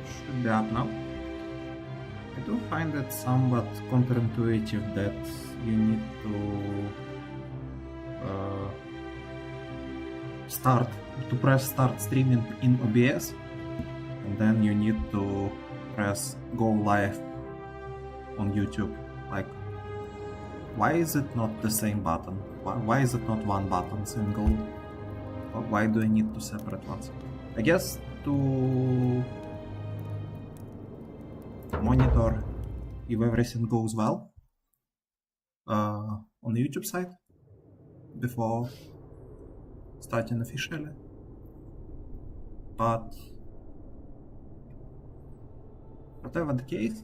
Should be up now. I do find it somewhat counterintuitive that you need to press start streaming in OBS, and then you need to press go live on YouTube. Like, why is it not the same button? Why is it not one button single? Why do I need two separate ones? I guess to monitor if everything goes well on the YouTube side before starting officially. But whatever the case,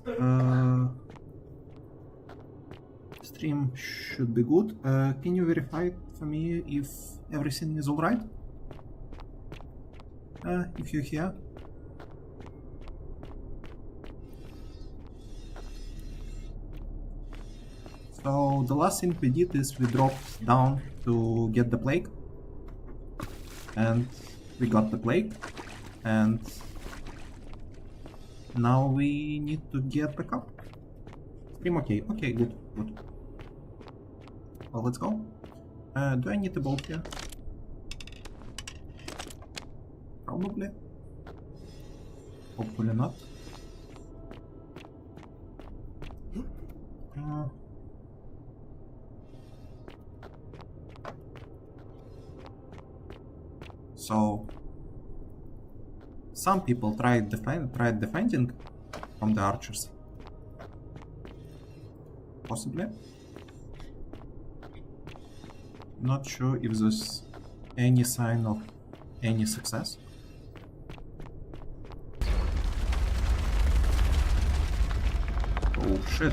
stream should be good. Can you verify for me if everything is alright? If you're here. So the last thing we did is we dropped down to get the plague, and we got the plague, and now we need to get back up. Stream okay. Okay, good. Well, let's go. Do I need a bolt here? Probably. Hopefully not. So some people tried defending from the archers. Possibly. Not sure if there's any sign of any success. Oh shit.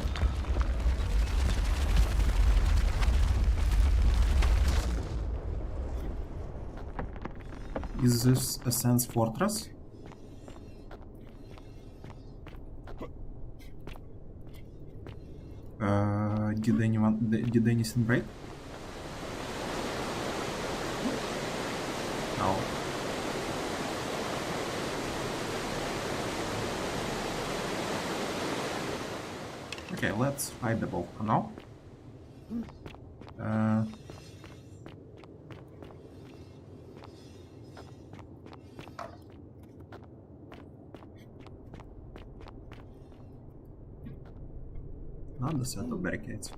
Is this a Sense Fortress? Did anything break? No. Okay, let's fight the bolt for now. Not the set of barricades.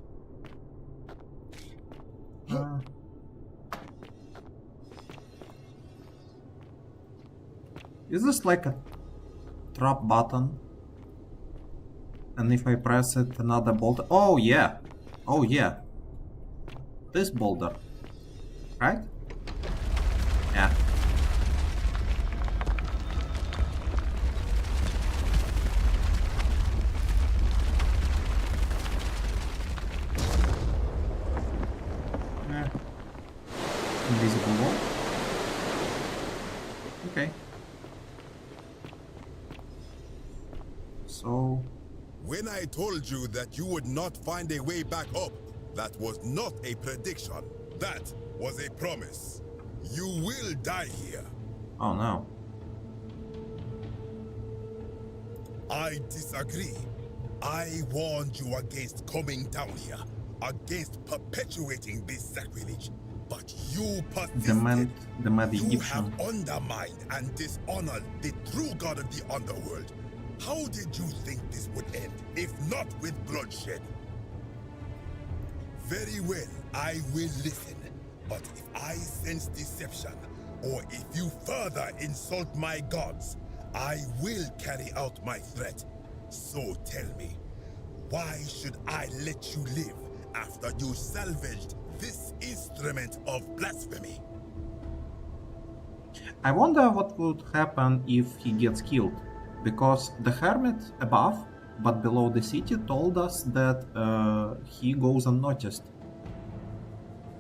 Is this like a trap button? And if I press it, another boulder. Oh yeah! Oh yeah! This boulder. Right? Yeah. Invisible wall. Okay. So... When I told you that you would not find a way back up, that was not a prediction. That was a promise. You will die here. Oh no. I disagree. I warned you against coming down here, against perpetuating this sacrilege. But you persisted. The mad You Egyptian. have undermined and dishonored the true god of the underworld. How did you think this would end, if not with bloodshed? Very well, I will listen. But if I sense deception, or if you further insult my gods, I will carry out my threat. So tell me, why should I let you live after you salvaged this instrument of blasphemy? I wonder what would happen if he gets killed. Because the hermit above, but below the city, told us that he goes unnoticed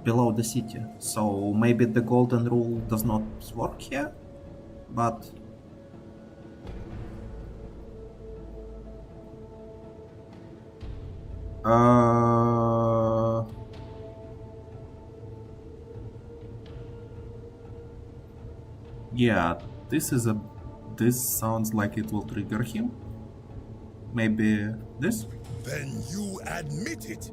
below the city. So maybe the golden rule does not work here, but... Yeah, this is a this sounds like it will trigger him. Maybe this? Then you admit it.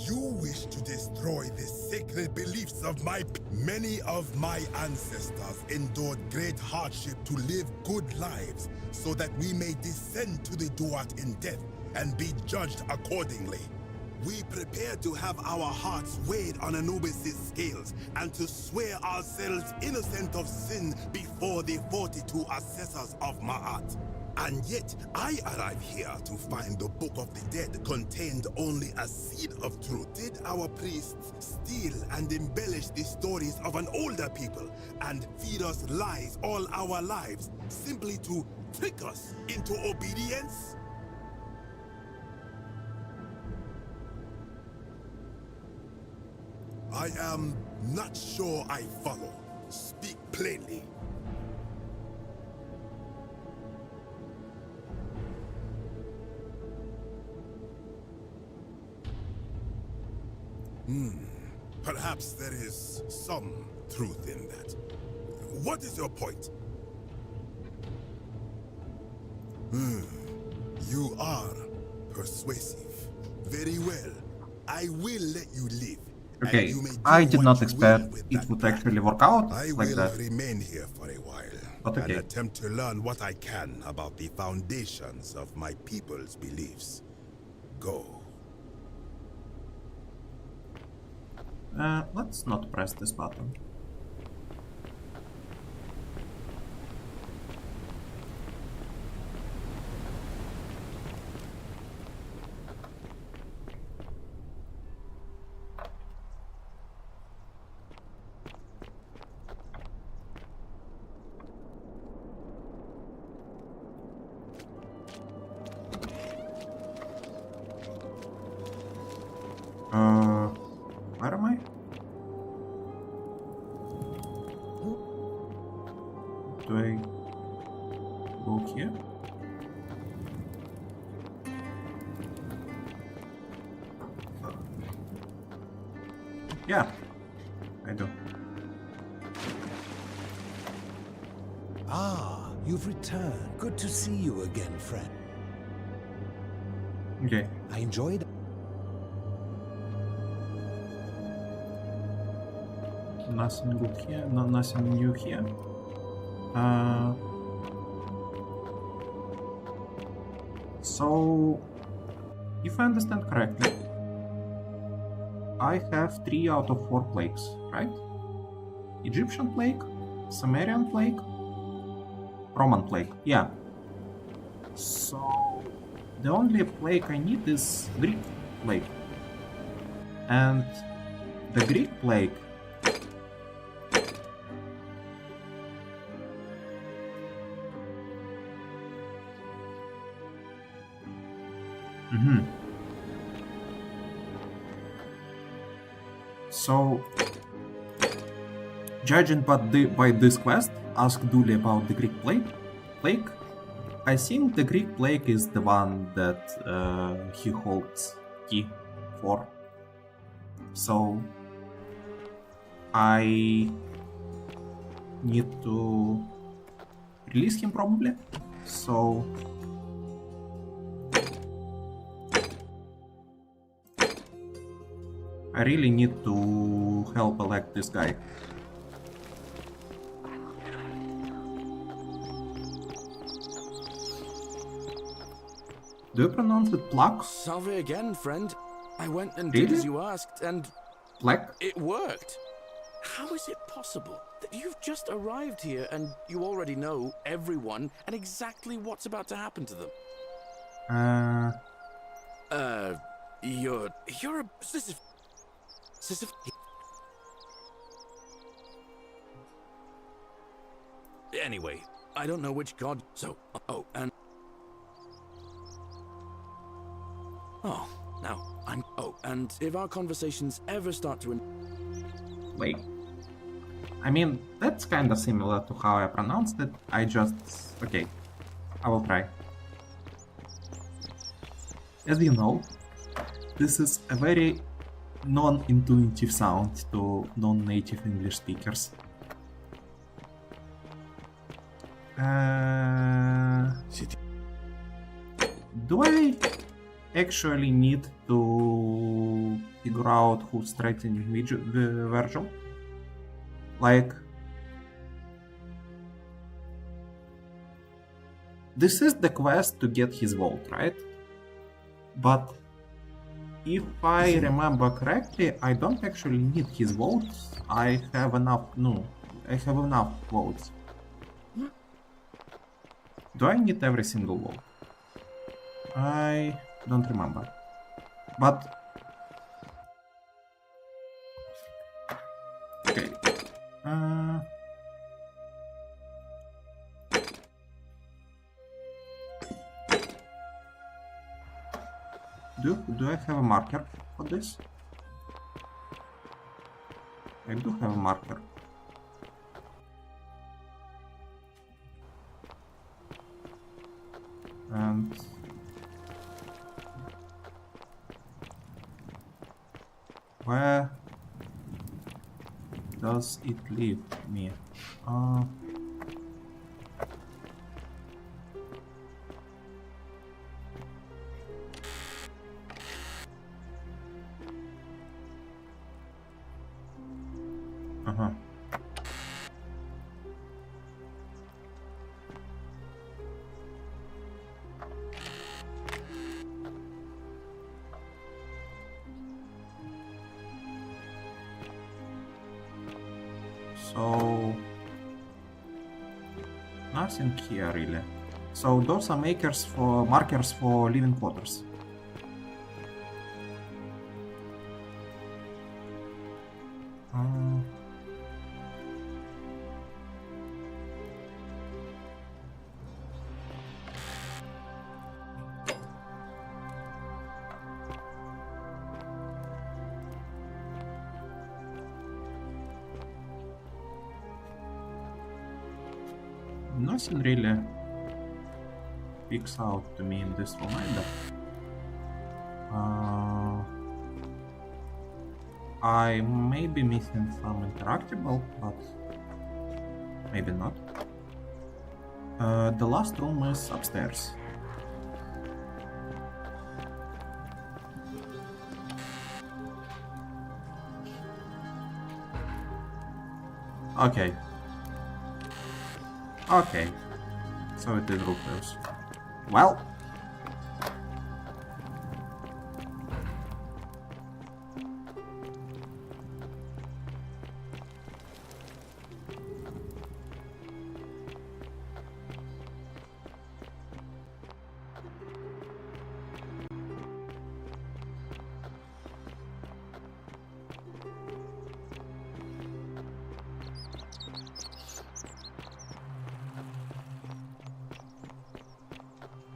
You wish to destroy the sacred beliefs of Many of my ancestors endured great hardship to live good lives so that we may descend to the Duat in death and be judged accordingly. We prepare to have our hearts weighed on Anubis' scales and to swear ourselves innocent of sin before the 42 assessors of Ma'at. And yet, I arrive here to find the Book of the Dead contained only a seed of truth. Did our priests steal and embellish the stories of an older people and feed us lies all our lives simply to trick us into obedience? I am not sure I follow. Speak plainly. Perhaps there is some truth in that. What is your point? You are persuasive. Very well. I will let you live. Okay, and you may do I did what not you expect will with it that would plan. actually work out I like will that. remain here for a while But and okay. attempt to learn what I can about the foundations of my people's beliefs. Go. Let's not press this button. Where am I? Do I go here? Yeah, I do. Ah, you've returned. Good to see you again, friend. Okay. I enjoyed. Nothing good here, no, nothing new here. So, if I understand correctly, I have 3 out of 4 plagues, right? Egyptian plague, Sumerian plague, Roman plague, yeah. So, the only plague I need is Greek plague. And the Greek plague So, judging by this quest, ask Dooley about the Greek plague. I think the Greek plague is the one that he holds key for. So, I need to release him probably. So, I really need to help elect this guy. Do you pronounce it Plak? Salve again, friend. I went and Really? did as you asked, and Plak? it worked. How is it possible that you've just arrived here and you already know everyone and exactly what's about to happen to them? You're a Sisyph. Anyway, I don't know which god. So, and if our conversations ever start to Wait. I mean, that's kinda similar to how I pronounced it. Okay. I will try. As you know, this is a very non-intuitive sound to non-native English speakers. City. Do I actually need to figure out who's threatening Virgil? Like, this is the quest to get his vote, right? But if I remember correctly, I don't actually need his vote. I have enough. No, I have enough votes. Do I need every single vote? I don't remember. But okay. Do I have a marker for this? I do have a marker. And where does it leave me? Uh-huh. So nothing here really. So those are markers for living quarters. Nothing really picks out to me in this one either. I may be missing some interactable, but maybe not. The last room is upstairs. Okay. Okay. So it is Rufus. Well.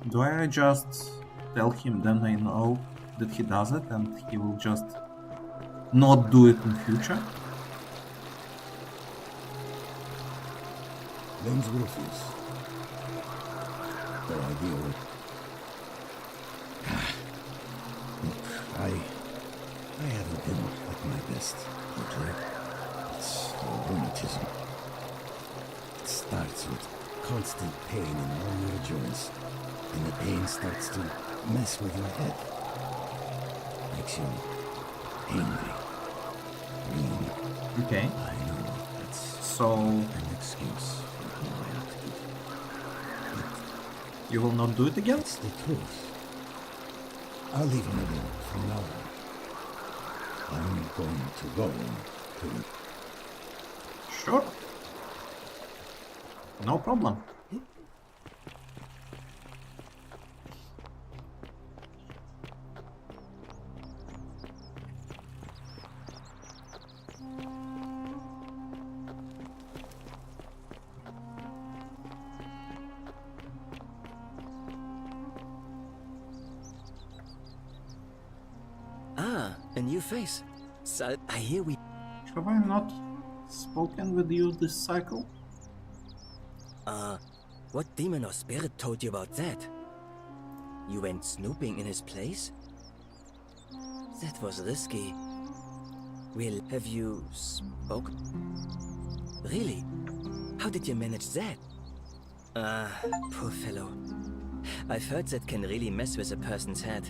Do I just tell him, then I know that he does it and he will just not do it in future? Name's Rufus. Their ideal. Look, I haven't been at my best lately. It's rheumatism. It starts with constant pain in all your joints, and the pain starts to mess with your head. Makes you angry. Mean. Okay. I know that's So an excuse for how I acted. you will not do it again? It's the truth. I'll leave him alone from now on. I'm going to go to... Sure. No problem. Ah, a new face. So I hear we... Have I not spoken with you this cycle? What demon or spirit told you about that? You went snooping in his place? That was risky. Well, have you spoken? Really? How did you manage that? Poor fellow. I've heard that can really mess with a person's head.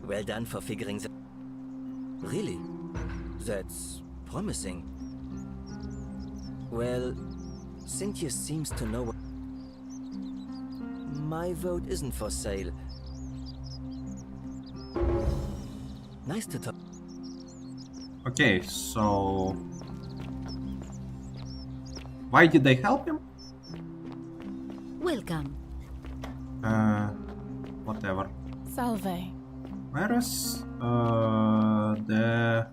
Well done for figuring that. Really? That's promising. Well, Cynthia seems to know. My vote isn't for sale. Nice to talk. Okay, so why did they help him? Welcome. Whatever. Salve. Where is the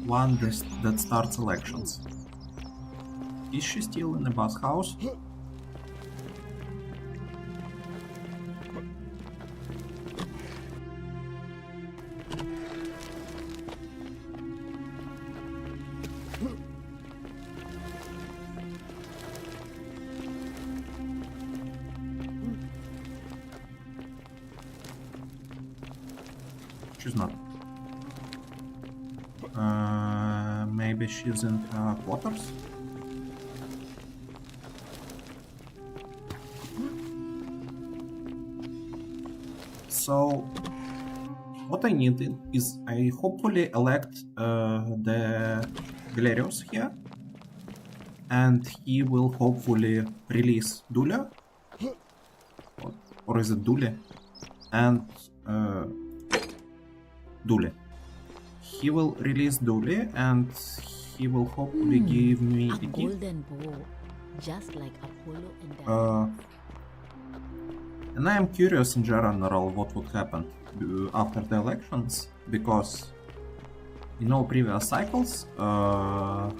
one that starts elections? Is she still in the bus house? She's not. Maybe she's in her quarters? So, what I need is I hopefully elect the Galerius here, and he will hopefully release Dule, or is it Dule? And Dule. He will release Dule, and he will hopefully give me A a gift. golden bow, just like Apollo and Diana. And I am curious in general what would happen after the elections, because in all previous cycles, the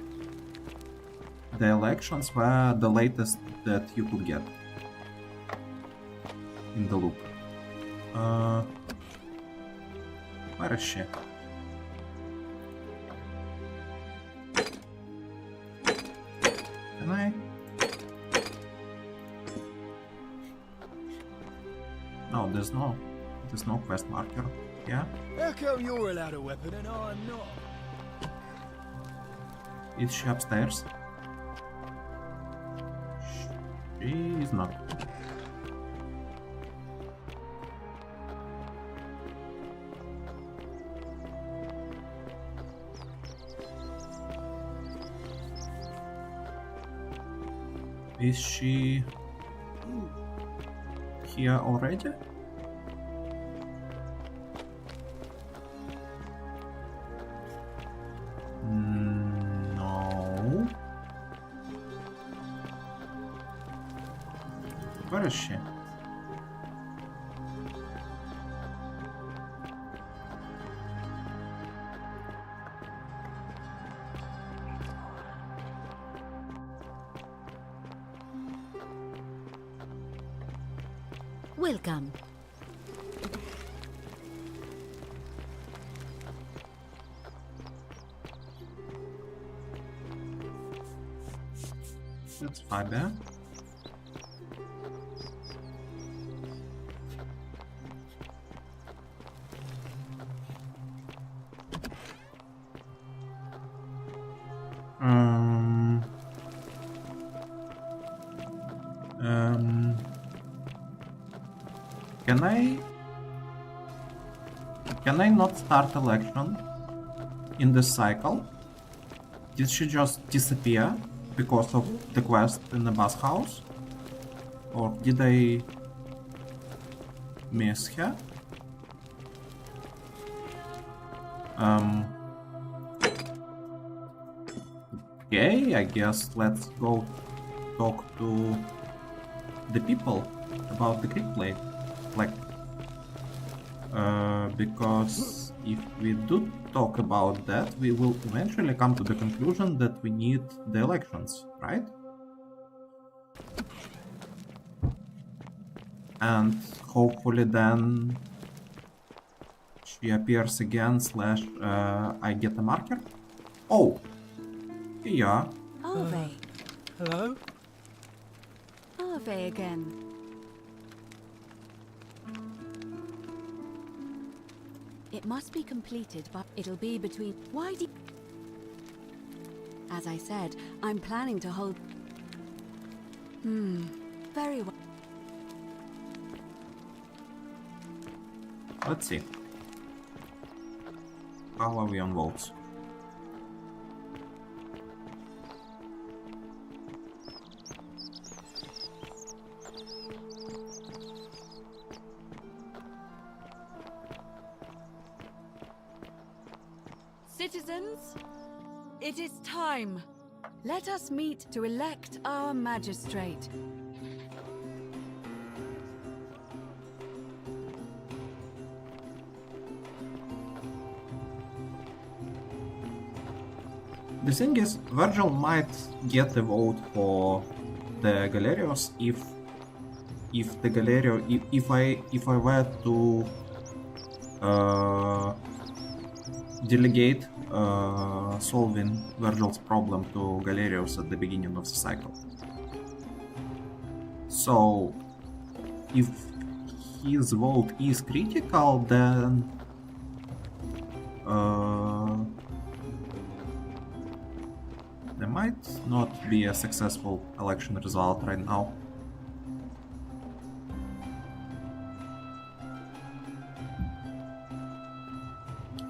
elections were the latest that you could get in the loop. Where is she? Can I? No, there's no quest marker. Yeah? How come you're allowed a weapon and I'm not? Is she upstairs? She is not. Is she here already? No. Where is she? Welcome. That's fine there. Can I not start election in this cycle? Did she just disappear because of the quest in the bus house? Or did I miss her? Okay, I guess let's go talk to the people about the Greek plate. Like, because if we do talk about that, we will eventually come to the conclusion that we need the elections, right? And hopefully then she appears again / I get a marker. Oh! Here you are. Ove. Hello? Ove again. It must be completed, but it'll be between... Why do... As I said, I'm planning to hold... Very well. Let's see. How are we on votes? Citizens, it is time. Let us meet to elect our magistrate. The thing is, Virgil might get a vote for the Galerios if the Galerio if I were to delegate solving Virgil's problem to Galerios at the beginning of the cycle. So if his vote is critical, then there might not be a successful election result right now.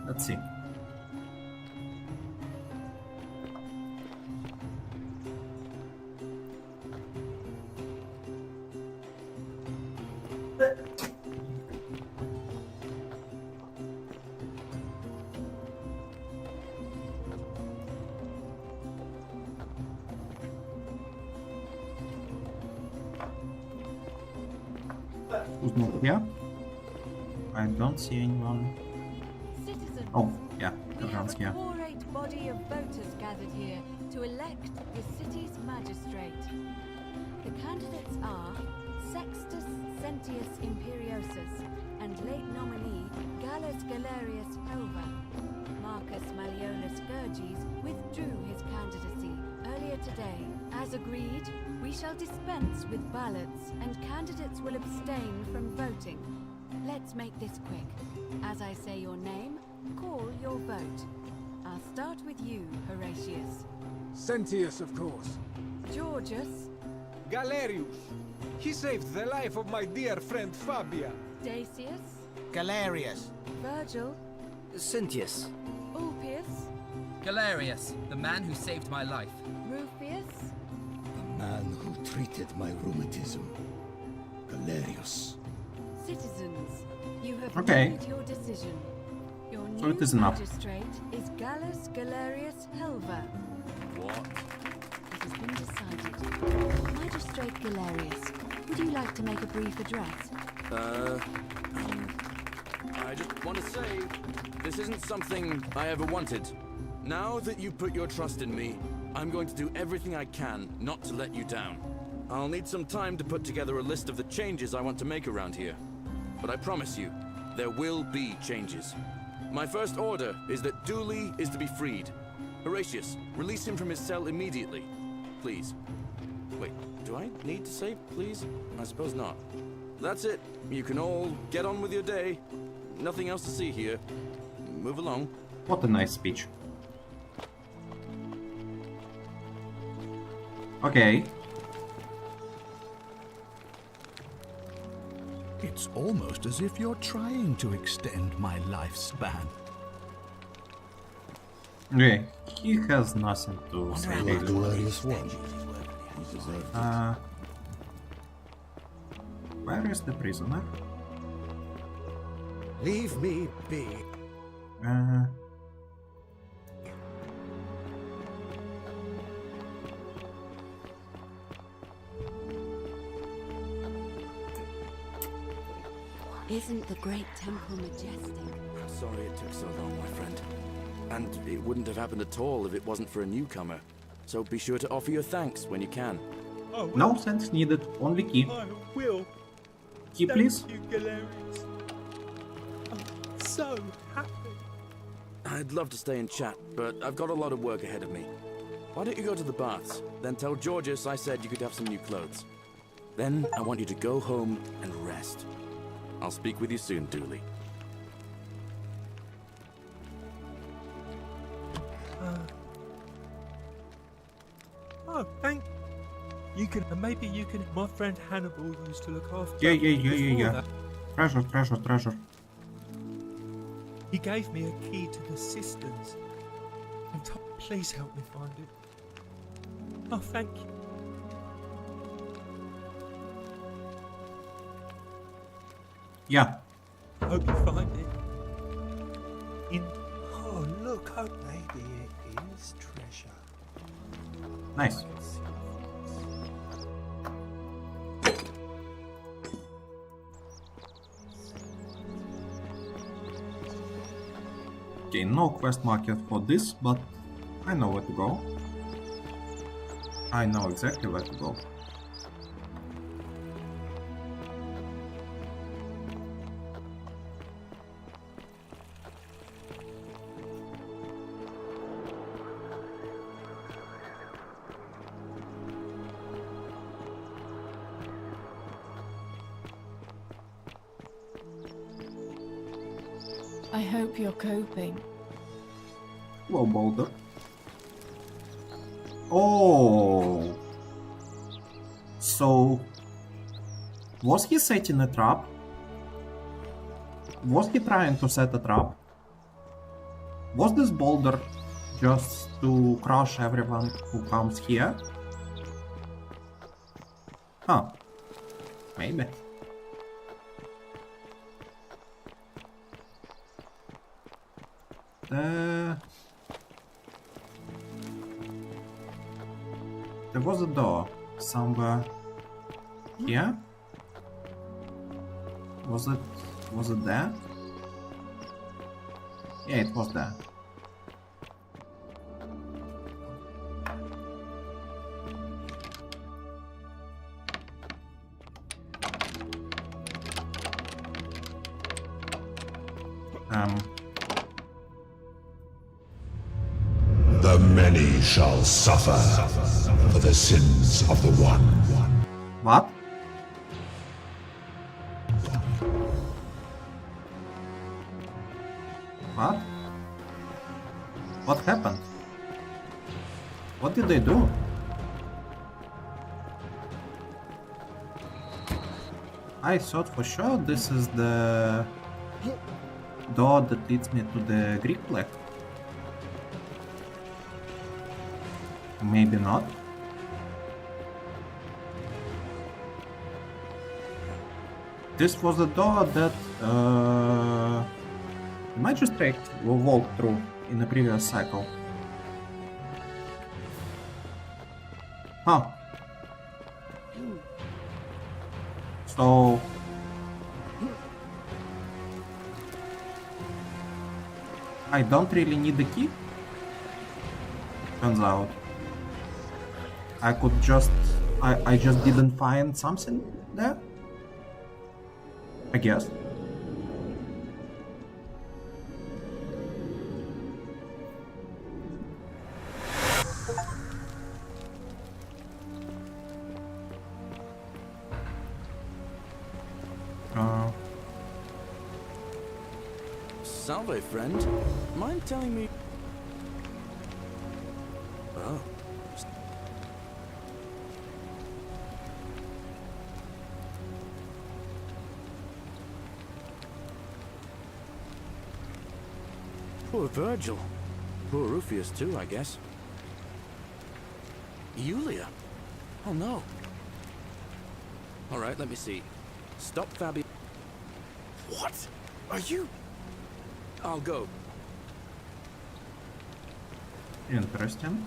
Let's see. Who's not here? I don't see anyone. Citizens, Oh, yeah, we have everyone's a here. quorate body of voters gathered here to elect the city's magistrate. The candidates are Sextus Sentius Imperiosus and late nominee Gallus Galerius Helva. Marcus Malleolus Gurges withdrew his candidacy earlier today. As agreed, we shall dispense with ballots and candidates will abstain from voting. Let's make this quick. As I say your name, call your vote. I'll start with you, Horatius. Sentius, of course. Georgius, Galerius. He saved the life of my dear friend Fabia. Dacius, Galerius. Virgil, Cynthius. Ulpius, Galerius, the man who saved my life. Rufius, The man who treated my rheumatism. Galerius. Citizens, you have Okay. made your decision. Your So new it is enough. magistrate is Gallus Galerius Helva. What? It has been decided. Magistrate Galerius, would you like to make a brief address? I just want to say, this isn't something I ever wanted. Now that you put your trust in me, I'm going to do everything I can not to let you down. I'll need some time to put together a list of the changes I want to make around here. But I promise you, there will be changes. My first order is that Dooley is to be freed. Horatius, release him from his cell immediately. Please. Wait, do I need to say please? I suppose not. That's it. You can all get on with your day. Nothing else to see here. Move along. What a nice speech. Okay. It's almost as if you're trying to extend my lifespan. Okay, he has nothing to say. What really. Galerius won. He deserved it. Where is the prisoner? Leave me be. Isn't the great temple majestic? I'm sorry it took so long, my friend. And it wouldn't have happened at all if it wasn't for a newcomer. So be sure to offer your thanks when you can. Oh, No sense needed, only key. I will. Key, please. Thank you, Galerius. I'm so happy. I'd love to stay and chat, but I've got a lot of work ahead of me. Why don't you go to the baths? Then tell Georgius I said you could have some new clothes. Then I want you to go home and rest. I'll speak with you soon, Dooley. Oh, thank you. Can maybe you can. My friend Hannibal used to look after. Yeah. before Treasure. He gave me a key to the cisterns. And please help me find it. Oh, thank you. Yeah. Hope you find it. Oh, look, maybe it is treasure. Nice. Okay, no quest market for this, but I know where to go. I know exactly where to go. I hope you're coping. Hello, Boulder. Oh. So, was he setting a trap? Was he trying to set a trap? Was this boulder just to crush everyone who comes here? Huh. Maybe. There was a door somewhere here. Was it there? Yeah, it was there. The many shall suffer for the sins of the one. What? What? What happened? What did they do? I thought for sure this is the door that leads me to the Greek plague. Maybe not. This was the door that the magistrate walked through in the previous cycle. Huh. So I don't really need the key. Turns out I could just I just didn't find something there, I guess. Salve, friend. Mind telling me? Oh. Poor Virgil. Poor Rufius too, I guess. Yulia? Oh no. Alright, let me see. Stop Fabi. What? Are you? I'll go. Interesting.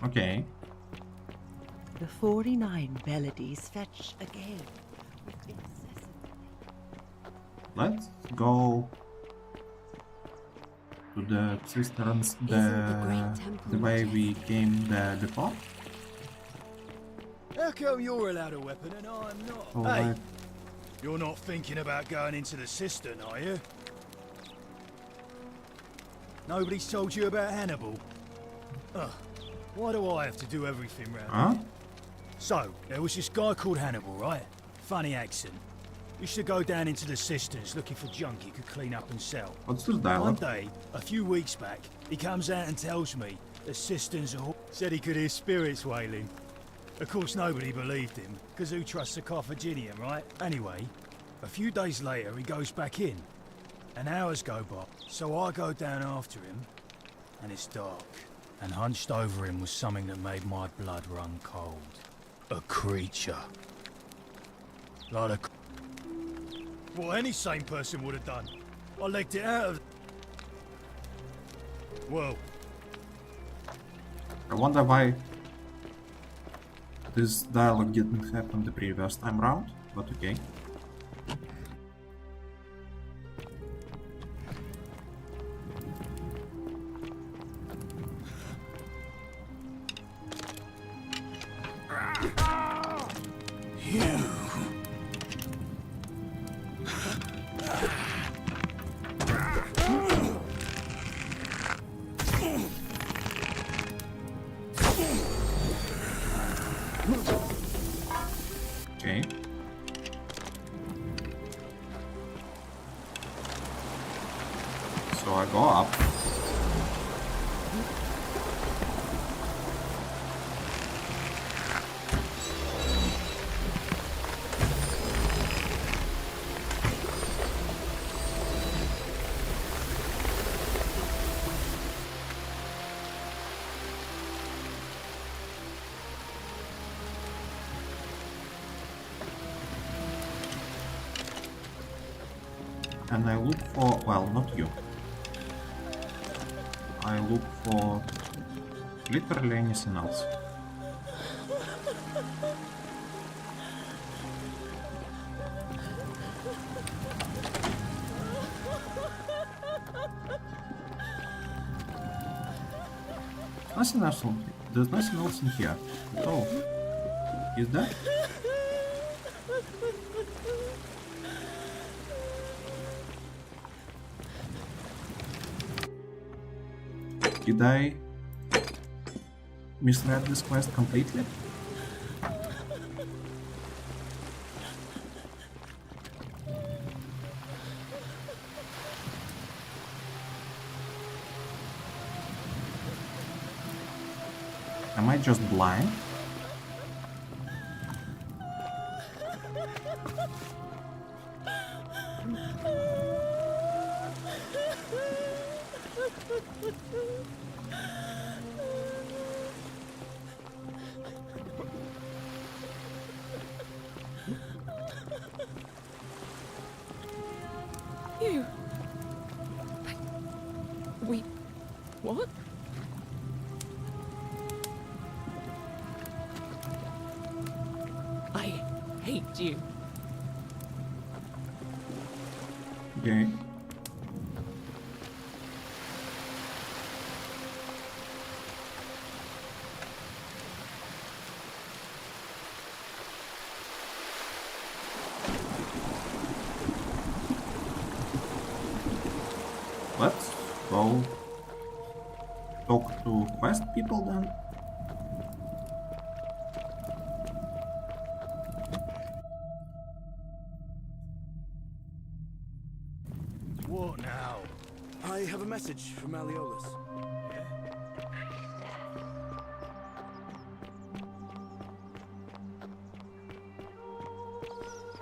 Okay. The 49 melodies fetch again. Let's go to the cisterns the way we came there before. How come you're allowed a weapon and I'm not? Oh, hey, right. You're not thinking about going into the cistern, are you? Nobody's told you about Hannibal? Ugh, why do I have to do everything round here? So, there was this guy called Hannibal, right? Funny accent. Used to go down into the cisterns looking for junk he could clean up and sell. What's this One dialogue? day, a few weeks back, he comes out and tells me the cisterns are said he could hear spirits wailing. Of course, nobody believed him, because who trusts a Carthaginian, right? Anyway, a few days later, he goes back in, and hours go by. So I go down after him, and it's dark. And hunched over him was something that made my blood run cold. A creature. Like a... What any sane person would have done. I legged it out of... Well, I wonder why this dialogue didn't happen the previous time round, but okay. Okay. So I go up. And I look for, well, not you. I look for literally anything else. Nothing else. There's nothing else in here. Oh, is that? Did I misread this quest completely? Am I just blind? You... We... What? I hate you. Okay. Let's go talk to quest people then. what now? I have a message from Malleolus.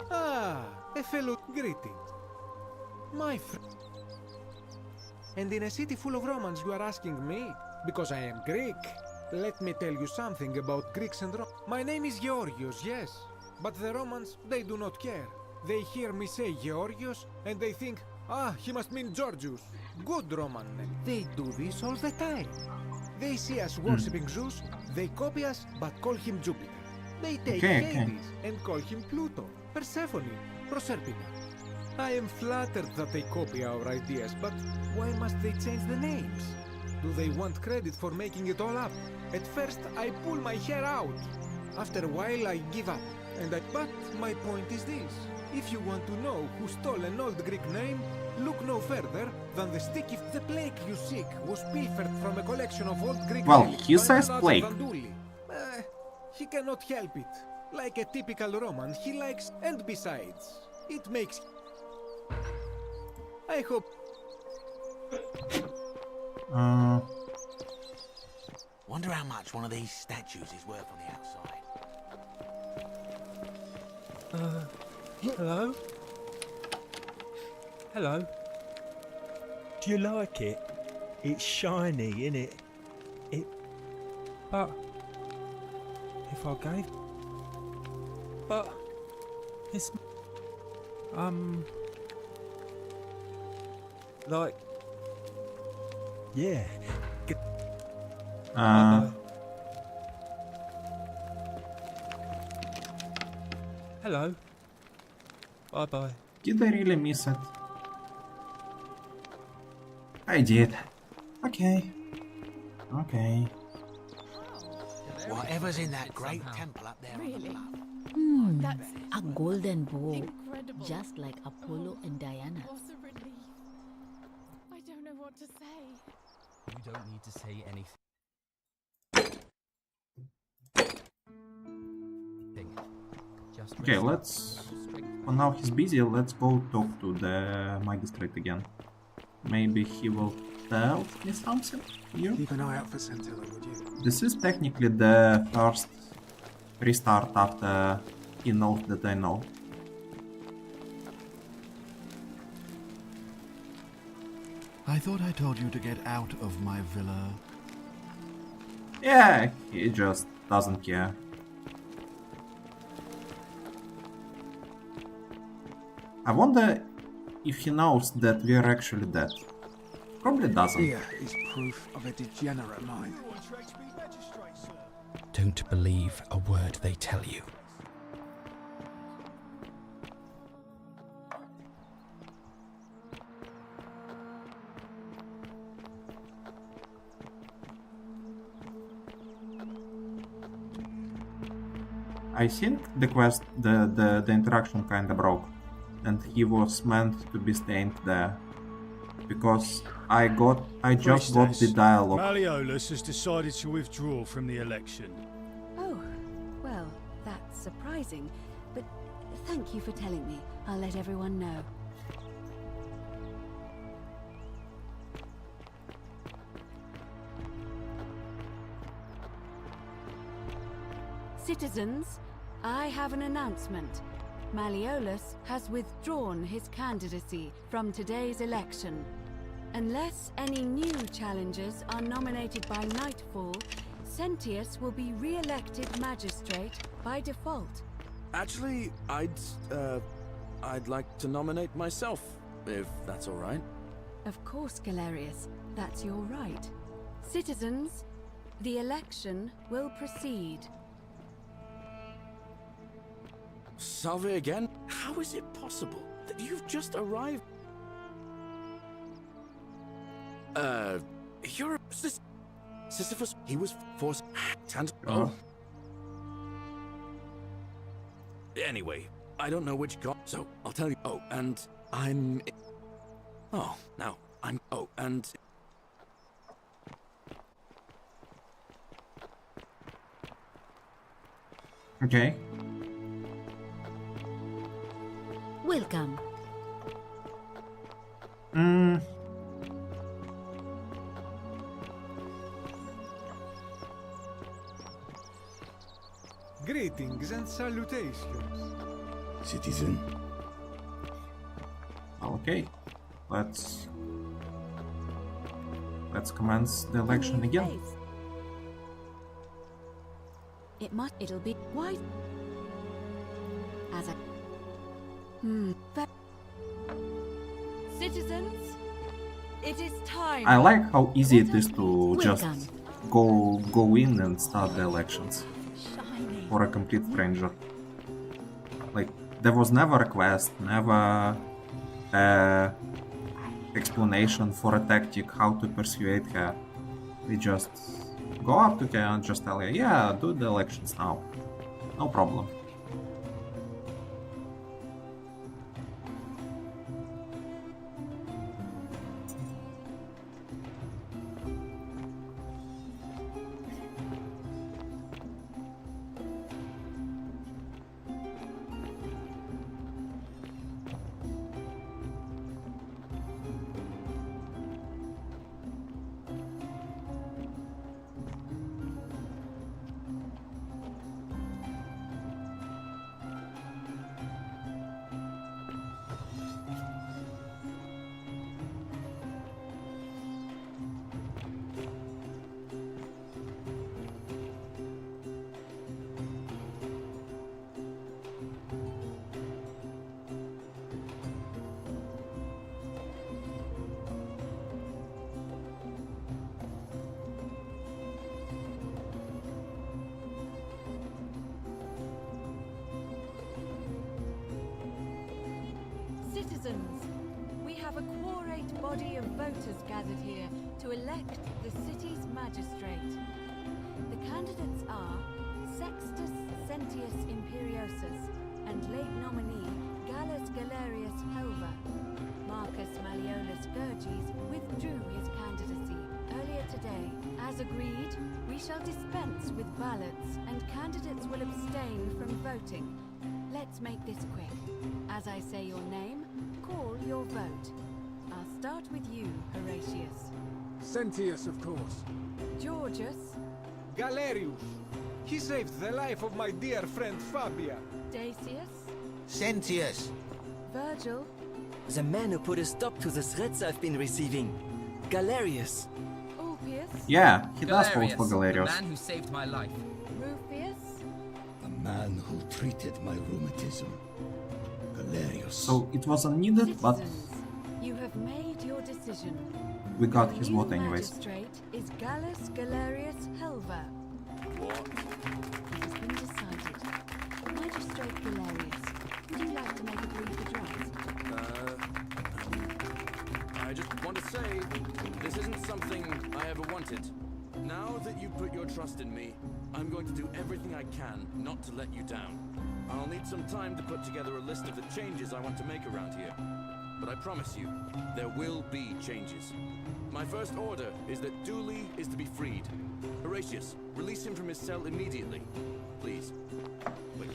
Ah, a fellow greetings. My friend. And in a city full of Romans you are asking me? Because I am Greek. Let me tell you something about Greeks and Romans. My name is Georgios, yes. But the Romans, they do not care. They hear me say Georgios and they think, ah, he must mean Georgius. Good Roman name. They do this all the time. They see us worshipping Zeus, they copy us but call him Jupiter. They take Hades and call him Pluto, Persephone, Proserpina. I am flattered that they copy our ideas, but why must they change the names? Do they want credit for making it all up? At first, I pull my hair out. After a while, I give up. But my point is this. If you want to know who stole an old Greek name, look no further than the stick. If the plague you seek was pilfered from a collection of old Greek relics he says by plague. Vanduli. He cannot help it. Like a typical Roman, he likes... And besides, It makes... I hope... Wonder how much one of these statues is worth on the outside. Hello? Hello? Do you like it? It's shiny, innit? But... If I gave... But... It's... Like... Yeah. Hello. Bye-bye. Did I really miss it? I did. Okay. Okay. Whatever's in that great temple up there. Really? A golden bow. Incredible. Just like Apollo and Diana. What a relief. I don't know what to say. You don't need to say anything. Just Okay, rest let's... up. Strength. For now he's busy, let's go talk to the magistrate again. Maybe he will tell me something new? Keep an eye out for Centilla, would you? This is technically the first restart after he knows that I know. I thought I told you to get out of my villa. Yeah, he just doesn't care. I wonder if he knows that we're actually dead. Probably doesn't. Here is proof of a degenerate mind. Don't believe a word they tell you. I think the quest, the interaction kinda broke, and he was meant to be staying there, because I just got the dialogue. Malleolus has decided to withdraw from the election. Oh, well, that's surprising. But thank you for telling me. I'll let everyone know. Citizens, I have an announcement. Malleolus has withdrawn his candidacy from today's election. Unless any new challengers are nominated by nightfall, Sentius will be re-elected magistrate by default. Actually, I'd like to nominate myself, if that's all right. Of course, Galerius, that's your right. Citizens, the election will proceed. Salve again? How is it possible that you've just arrived? You're Sisyphus. He was forced and Anyway, I don't know which god, so I'll tell you. Oh, and I'm. Oh, now I'm. Oh, and. Okay. Welcome. Greetings and salutations. Citizen. Okay. Let's commence the election again. It'll be why. As a Citizens, it is time. I like how easy it is to just go in and start the elections for a complete stranger. Like, there was never a quest, never a explanation for a tactic, how to persuade her. We just go up to her and just tell her, yeah, do the elections now. No problem. have a quorate body of voters gathered here to elect the city's magistrate. The candidates are Sextus Sentius Imperiosus and late nominee Gallus Galerius Helva. Marcus Malleolus Gurges withdrew his candidacy earlier today. As agreed, we shall dispense with ballots and candidates will abstain from voting. Let's make this quick. As I say your name, call your vote. I'll start with you, Horatius. Sentius, of course. Georgius. Galerius. He saved the life of my dear friend Fabia. Dacius. Sentius. Virgil. The man who put a stop to the threats I've been receiving. Galerius. Ulpius. Yeah, he does vote for The Galerius. man who saved my life. Rufius. The man who treated my rheumatism. Galerius. So it wasn't needed, but Citizens, you have made your decision. we got Your his new vote anyways. magistrate is Gallus Galerius Helva. What? It has been decided. Magistrate Galerius, would you like to make a brief address? I just want to say, this isn't something I ever wanted. Now that you put your trust in me, I'm going to do everything I can not to let you down. I'll need some time to put together a list of the changes I want to make around here. But I promise you, there will be changes. My first order is that Dooley is to be freed. Horatius, release him from his cell immediately. Please. Wait.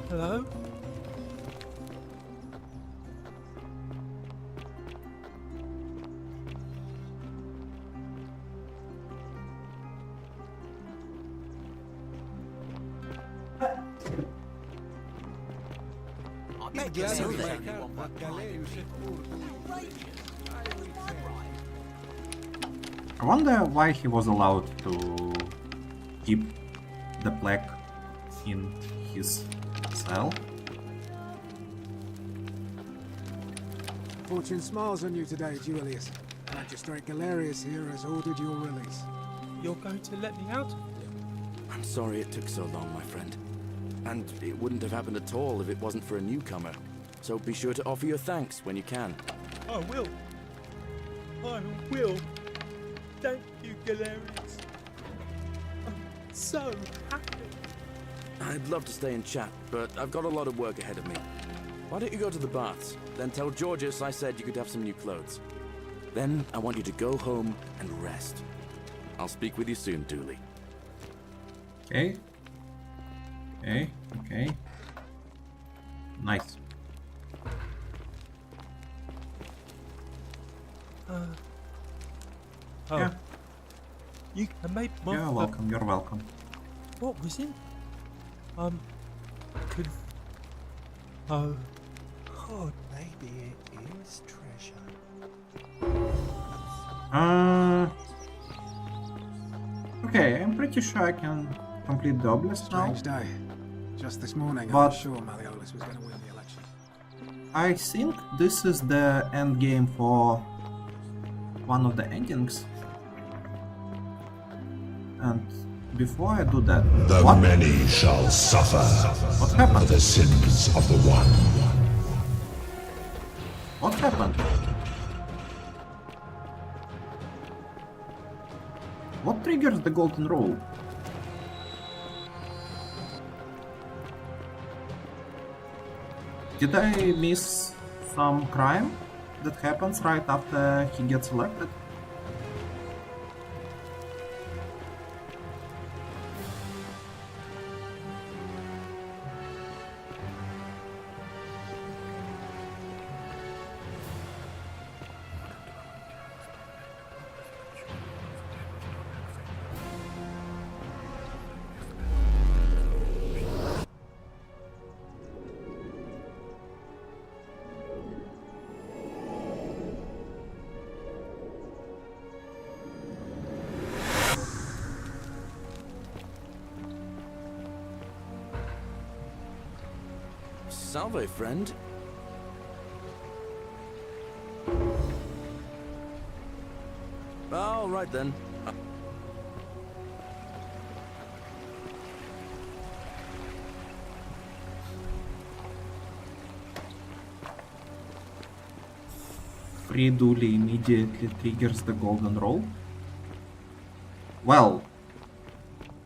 Hello? I wonder why he was allowed to keep the plaque in his cell. Fortune smiles on you today, Julius. Magistrate Galerius here has ordered your release. You're going to let me out? I'm sorry it took so long, my friend. And it wouldn't have happened at all if it wasn't for a newcomer. So be sure to offer your thanks when you can. I will. I will. Thank you, Galerius. I'm so happy. I'd love to stay and chat, but I've got a lot of work ahead of me. Why don't you go to the baths? Then tell Georgius I said you could have some new clothes. Then I want you to go home and rest. I'll speak with you soon, Dooley. Okay. Okay. Nice. Yeah. You made my... You're welcome, you're welcome. What was it? Oh, maybe it is treasure. Okay, I'm pretty sure I can complete the obelisk now. Strange day. Just this morning, I But was sure Malleolus was going to win the election. I think this is the end game for one of the endings. And before I do that, The what? many shall suffer What happened? for the sins of the one. What happened? What triggers the golden rule? Did I miss some crime that happens right after he gets elected? Salve, friend. All right then. free Dooley immediately triggers the golden roll? Well,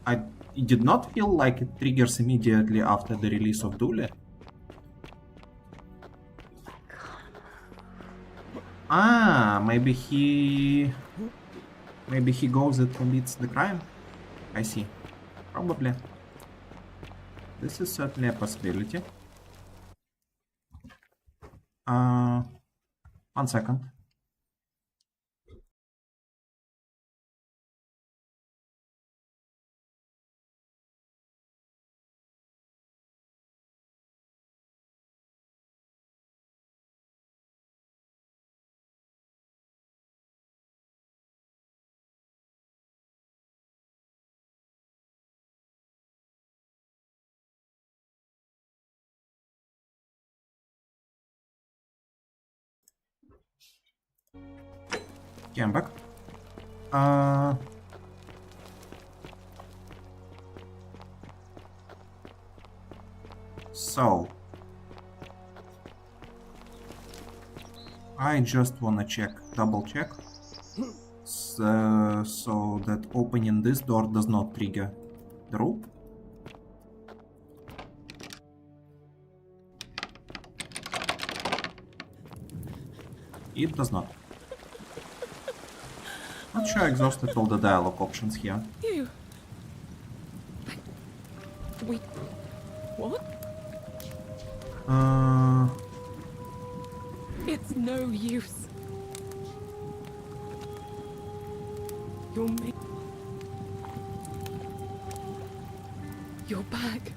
it did not feel like it triggers immediately after the release of Dooley. Ah, maybe he goes and commits the crime. I see. Probably. This is certainly a possibility. 1 second. Okay, I'm back. So I just wanna double check, so that opening this door does not trigger the rule. It does not. Not sure I exhausted all the dialogue options here. You. Wait. What? It's no use. You're back.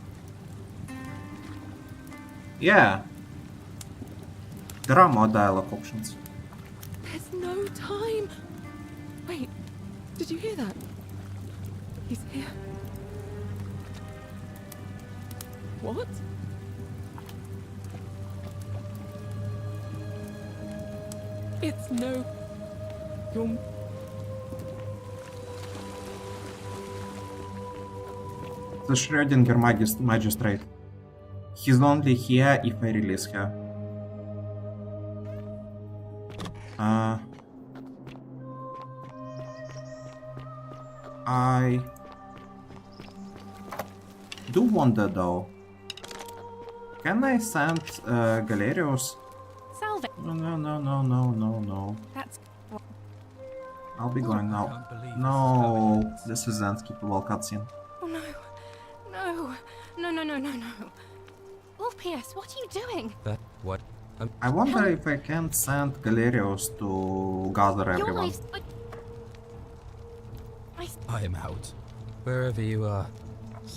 Yeah. There are more dialogue options. There's no time. Wait, did you hear that? He's here. What? It's no... You're... The Schrödinger magistrate. He's only here if I release her. I do wonder though. Can I send Galerius? Salve. No. That's... I'll be going now. No, this is an skippable cutscene. Oh no. No. Orpheus, what are you doing? What? I wonder if I can send Galerius to gather everyone. I am out. Wherever you are.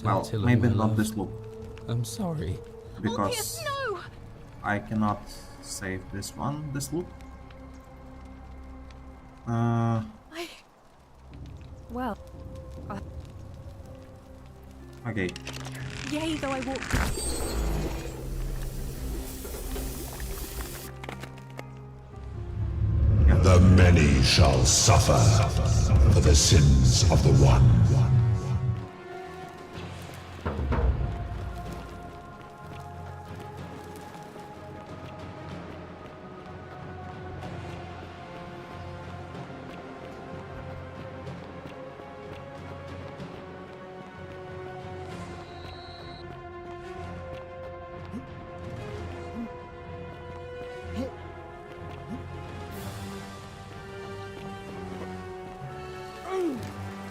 Well, Scintilla, maybe my not love. this loop. I'm sorry. Because Orpheus, no! I cannot save this loop. Well... Okay. Yay, though I walk... The many shall suffer for the sins of the one.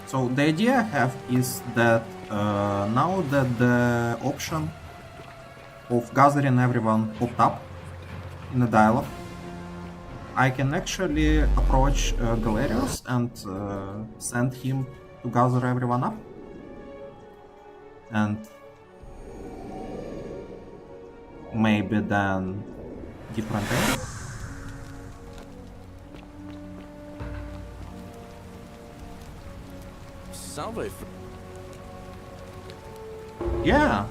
So the idea I have is that now that the option of gathering everyone popped up in the dialogue, I can actually approach Galerius and send him to gather everyone up. And maybe then different ending. Salve. Yeah.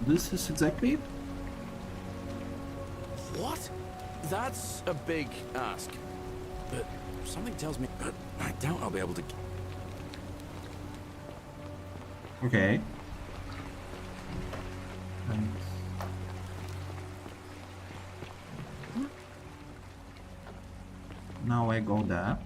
This is exactly it. What? That's a big ask. But something tells me... But I doubt I'll be able to... Okay. now I go there.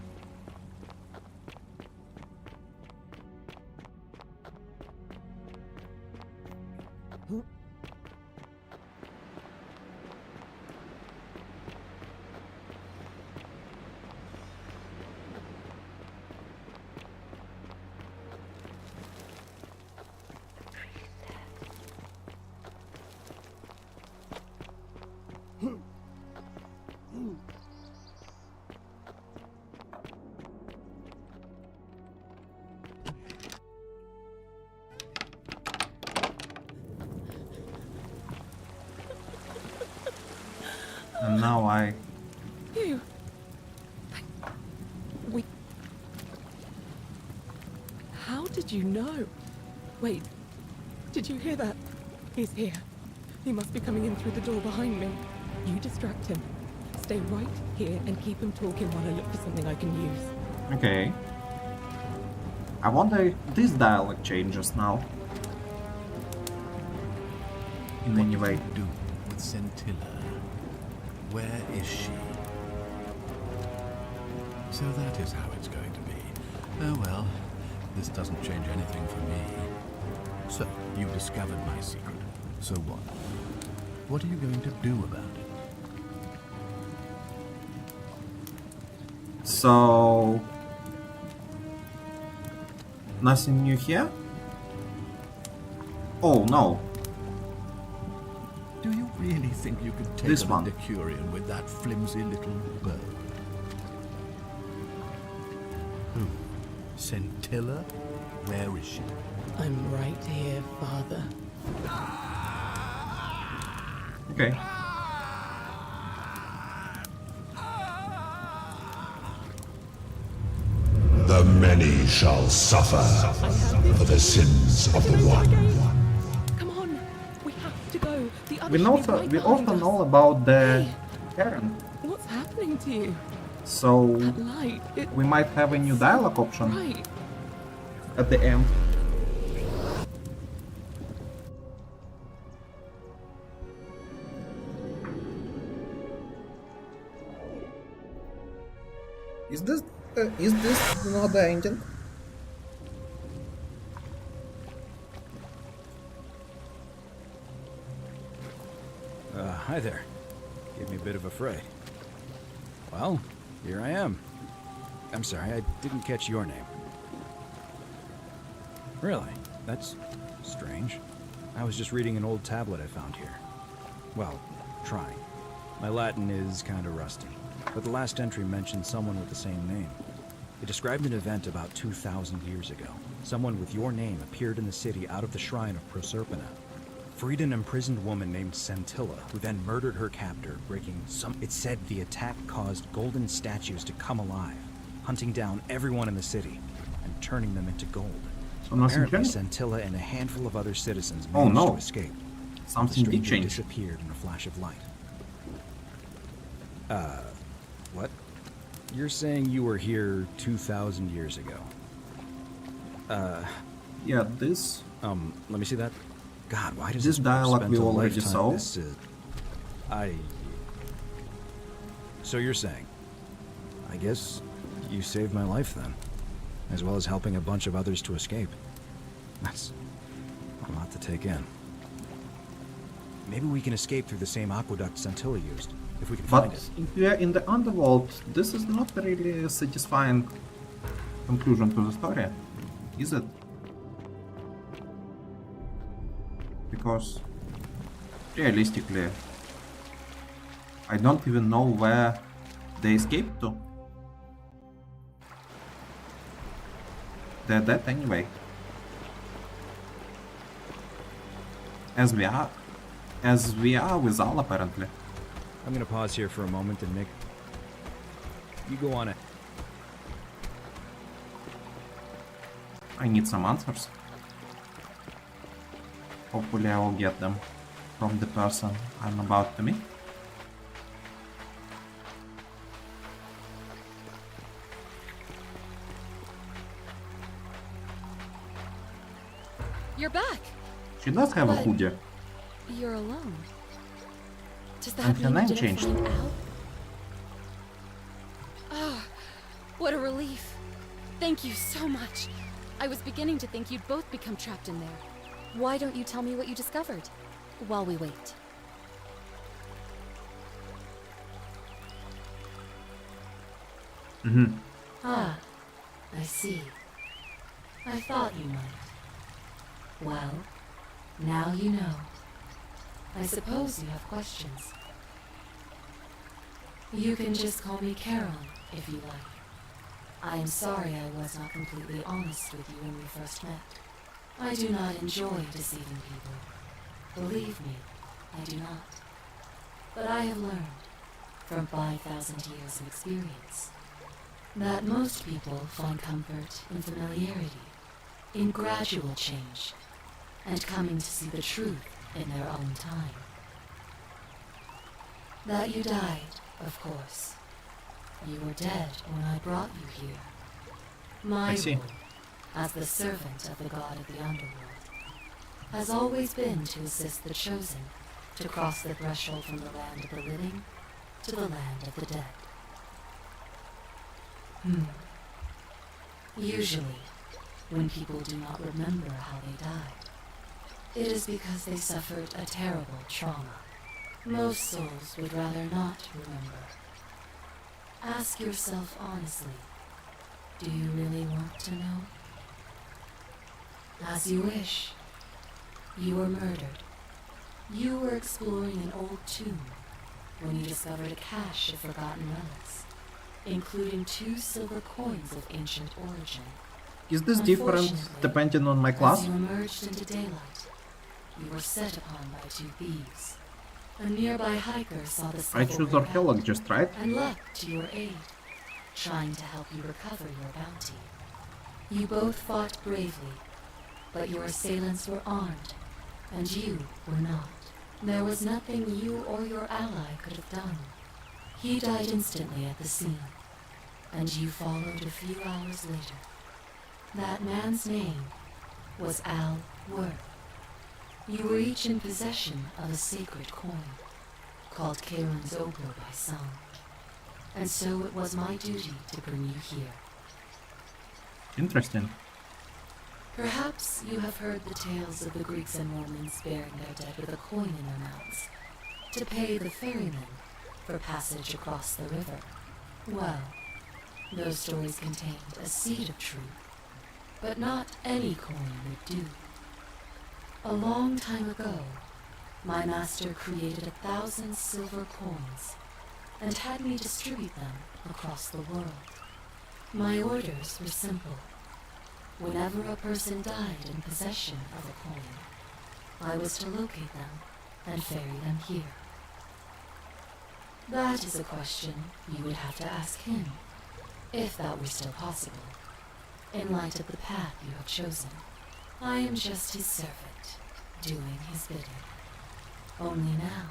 And now I... You. We. How did you know? Wait. Did you hear that? He's here. He must be coming in through the door behind me. You distract him. Stay right here and keep him talking while I look for something I can use. Okay. I wonder if this dialogue changes now. In any way. What do you do with Scintilla? Where is she? So that is how it's going to be. Oh well, this doesn't change anything for me. So, you discovered my secret. So what? What are you going to do about it? So... nothing new here? Oh no. Do you really think you could take This on one. a Decurion with that flimsy little bow? Who? Scintilla? Where is she? I'm right here, Father. Okay. The many shall suffer for the sins of the one. Come on, we have to go. The We others should be also, right we behind also us. know about the Karen. What's happening to you? So That light, it... we might have a new dialogue option Right. at the end. Is this not the engine? Hi there. Gave me a bit of a fright. Well, here I am. I'm sorry, I didn't catch your name. Really? That's strange. I was just reading an old tablet I found here. Well, trying. My Latin is kinda rusty, but the last entry mentioned someone with the same name. It described an event about 2,000 years ago. Someone with your name appeared in the city out of the shrine of Proserpina. Freed an imprisoned woman named Scintilla, who then murdered her captor, breaking some... It said the attack caused golden statues to come alive, hunting down everyone in the city, and turning them into gold. So nothing Apparently, changed? Scintilla and a handful of other citizens Oh, managed no. to escape. Something The did stranger change. disappeared in a flash of light. What? You're saying you were here 2,000 years ago? Yeah, this... let me see that. God, why does This dialogue spend we a already lifetime- saw. This is... So you're saying... I guess you saved my life then. As well as helping a bunch of others to escape. That's a lot to take in. Maybe we can escape through the same aqueduct Scintilla used, if we can But find it. if we are in the underworld, this is not really a satisfying conclusion to the story, is it? Because realistically, I don't even know where they escaped to. They're dead anyway. As we are with Al apparently. I'm gonna pause here for a moment and make... You go on it. I need some answers. Hopefully I will get them from the person I'm about to meet. You're back. She does have a But hoodie. You're alone. Does that And her mean name you didn't changed. find Al? Ah, What a relief. Thank you so much. I was beginning to think you'd both become trapped in there. Why don't you tell me what you discovered while we wait? Ah, I see. I thought you might. Well, now you know. I suppose you have questions. You can just call me Charon, if you like. I am sorry I was not completely honest with you when we first met. I do not enjoy deceiving people. Believe me, I do not. But I have learned, from 5,000 years of experience, that most people find comfort in familiarity, in gradual change, and coming to see the truth in their own time. That you died, of course. You were dead when I brought you here. My role, as the servant of the god of the underworld, has always been to assist the chosen to cross the threshold from the land of the living to the land of the dead. Usually, when people do not remember how they died, it is because they suffered a terrible trauma. Most souls would rather not remember. Ask yourself honestly, do you really want to know? As you wish. You were murdered. You were exploring an old tomb when you discovered a cache of forgotten relics, including 2 silver coins of ancient origin. Is this different depending on my class? As you emerged into daylight, you were set upon by 2 thieves. A nearby hiker saw the I choose archaeologist, right? and leapt to your aid, trying to help you recover your bounty. You both fought bravely, but your assailants were armed, and you were not. There was nothing you or your ally could have done. He died instantly at the scene, and you followed a few hours later. That man's name was Al Worth. You were each in possession of a sacred coin, called Charon's Ogre by some, and so it was my duty to bring you here. Interesting. Perhaps you have heard the tales of the Greeks and Romans burying their dead with a coin in their mouths, to pay the ferrymen for passage across the river. Well, those stories contained a seed of truth, but not any coin would do. A long time ago, my master created 1,000 silver coins and had me distribute them across the world. My orders were simple. Whenever a person died in possession of a coin, I was to locate them and ferry them here. That is a question you would have to ask him, if that were still possible, in light of the path you have chosen. I am just his servant, doing his bidding. Only now,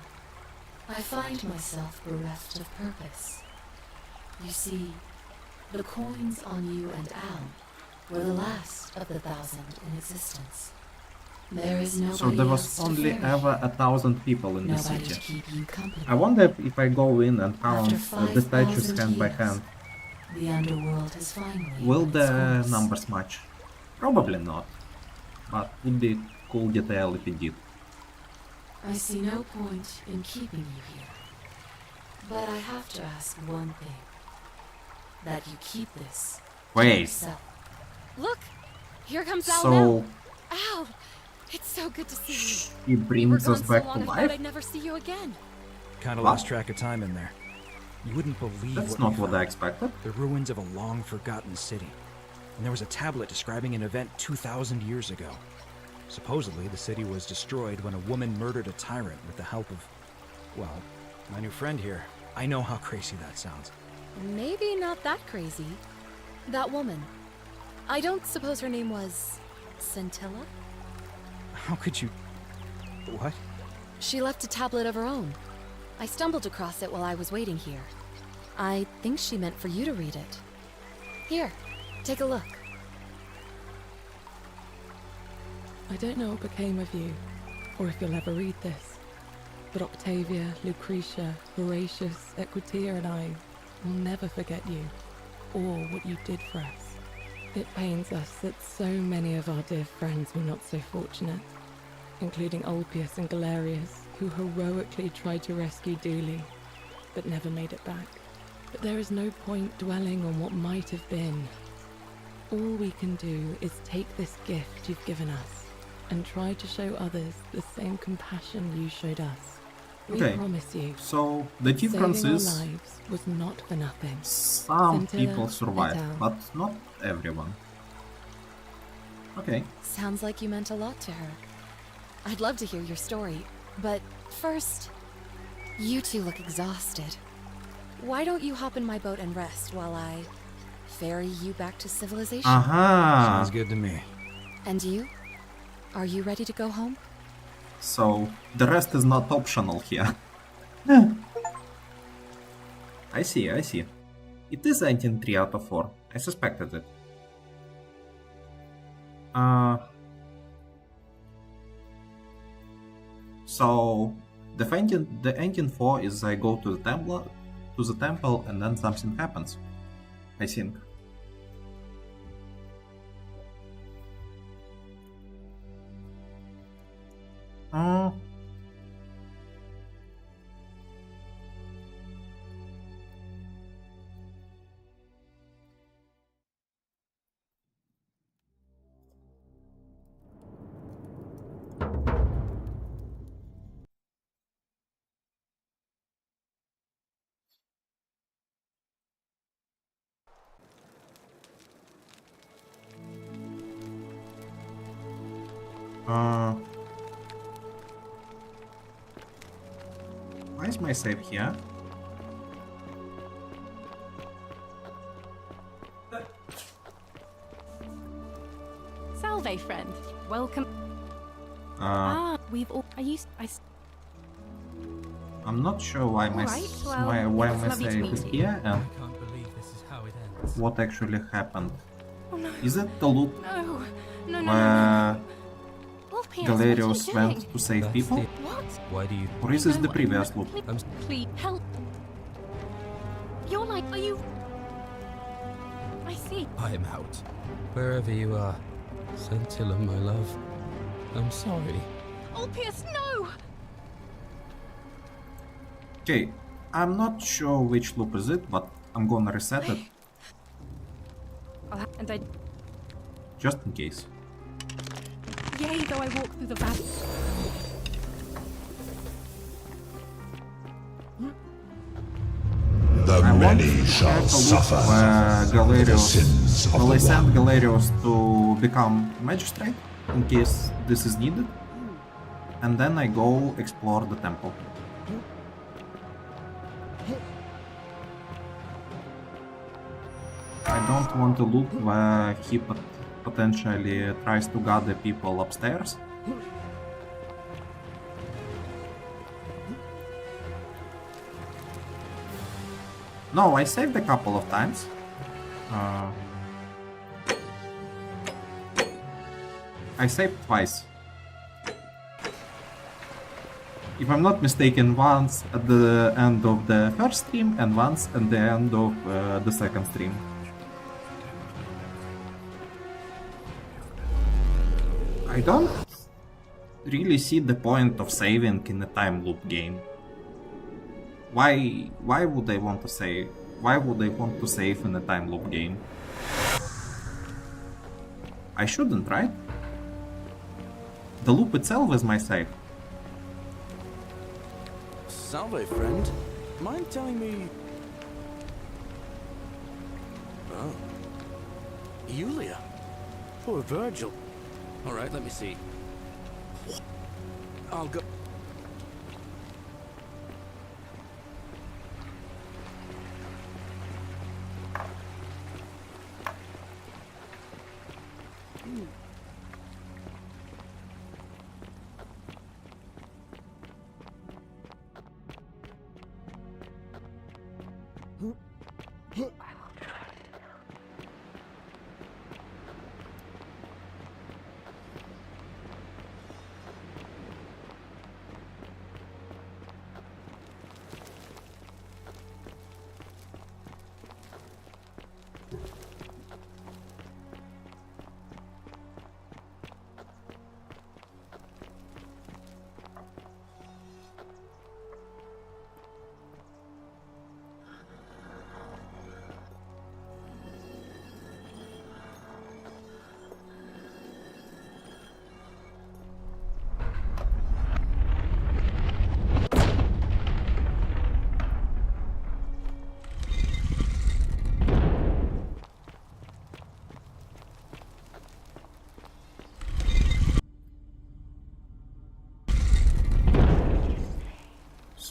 I find myself bereft of purpose. You see, the coins on you and Al were the last of the 1,000 in existence. There is nobody So there was else to only ferry. ever 1,000 people in the Nobody to city. keep you company. I wonder if I go in and count After the statues 5,000 hand by years, hand, The underworld has finally will run its the course. numbers match? Probably not, but would be cool detail if it did. I see no point in keeping you here. But I have to ask one thing. That you keep this to Wait. yourself. Look! Here comes Al So now! Al! It's so good to see you. he You were brings us gone back so to long I thought life? I'd never see you again. Kinda What? lost track of time in there. You wouldn't believe That's what not we what I found. expected. The ruins of a long-forgotten city. And there was a tablet describing an event 2,000 years ago. Supposedly, the city was destroyed when a woman murdered a tyrant with the help of, well, my new friend here. I know how crazy that sounds. Maybe not that crazy. That woman. I don't suppose her name was Scintilla? How could you... What? She left a tablet of her own. I stumbled across it while I was waiting here. I think she meant for you to read it. Here, take a look. I don't know what became of you, or if you'll ever read this, but Octavia, Lucretia, Horatius, Equitia, and I will never forget you. awe what you did for us. It pains us that so many of our dear friends were not so fortunate, including Ulpius and Galerius, who heroically tried to rescue Dooley, but never made it back. But there is no point dwelling on what might have been. All we can do is take this gift you've given us and try to show others the same compassion you showed us. We Okay, promise you. so the difference saving is our lives was not for nothing. some Scintilla people survive, et al. but not everyone. Okay. Sounds like you meant a lot to her. I'd love to hear your story, but first, you two look exhausted. Why don't you hop in my boat and rest while I ferry you back to civilization? Aha! Sounds good to me. And you? Are you ready to go home? So the rest is not optional here. I see, I see. It is 19-3 out of 4. I suspected it. So the ending 4 is I go to the temple and then something happens. I think. Why is my save here? Salve, friend. Welcome. We've all. I'm not sure why my Alright, well, why it's my lovely to save meet is you. here and I can't believe this is how it ends. what actually happened. Oh no. Is it the loop No, where Ulpius, Galerius what are you went doing? to save people? What? Why do you... Or is this the previous loop? Please help. You're like, are you? I see. I'm out. Wherever you are. Scintilla, my love. I'm sorry. Ulpius, no! Okay, I'm not sure which loop is it, but I'm gonna reset it And I. just in case. Yea, though I walk through the valley. The many shall suffer for the sins of Will I the send one. Galerius to become magistrate in case this is needed? And then I go explore the temple. I don't want a loop where he potentially tries to gather people upstairs. No, I saved a couple of times. I saved twice. If I'm not mistaken, once at the end of the first stream and once at the end of the second stream. I don't really see the point of saving in a time loop game. Why would they want to save? Why would they want to save in a time loop game? I shouldn't, right? The loop itself is my save. Salve, friend. Mind telling me... Oh. Yulia. Poor Virgil. Alright, let me see. I'll go...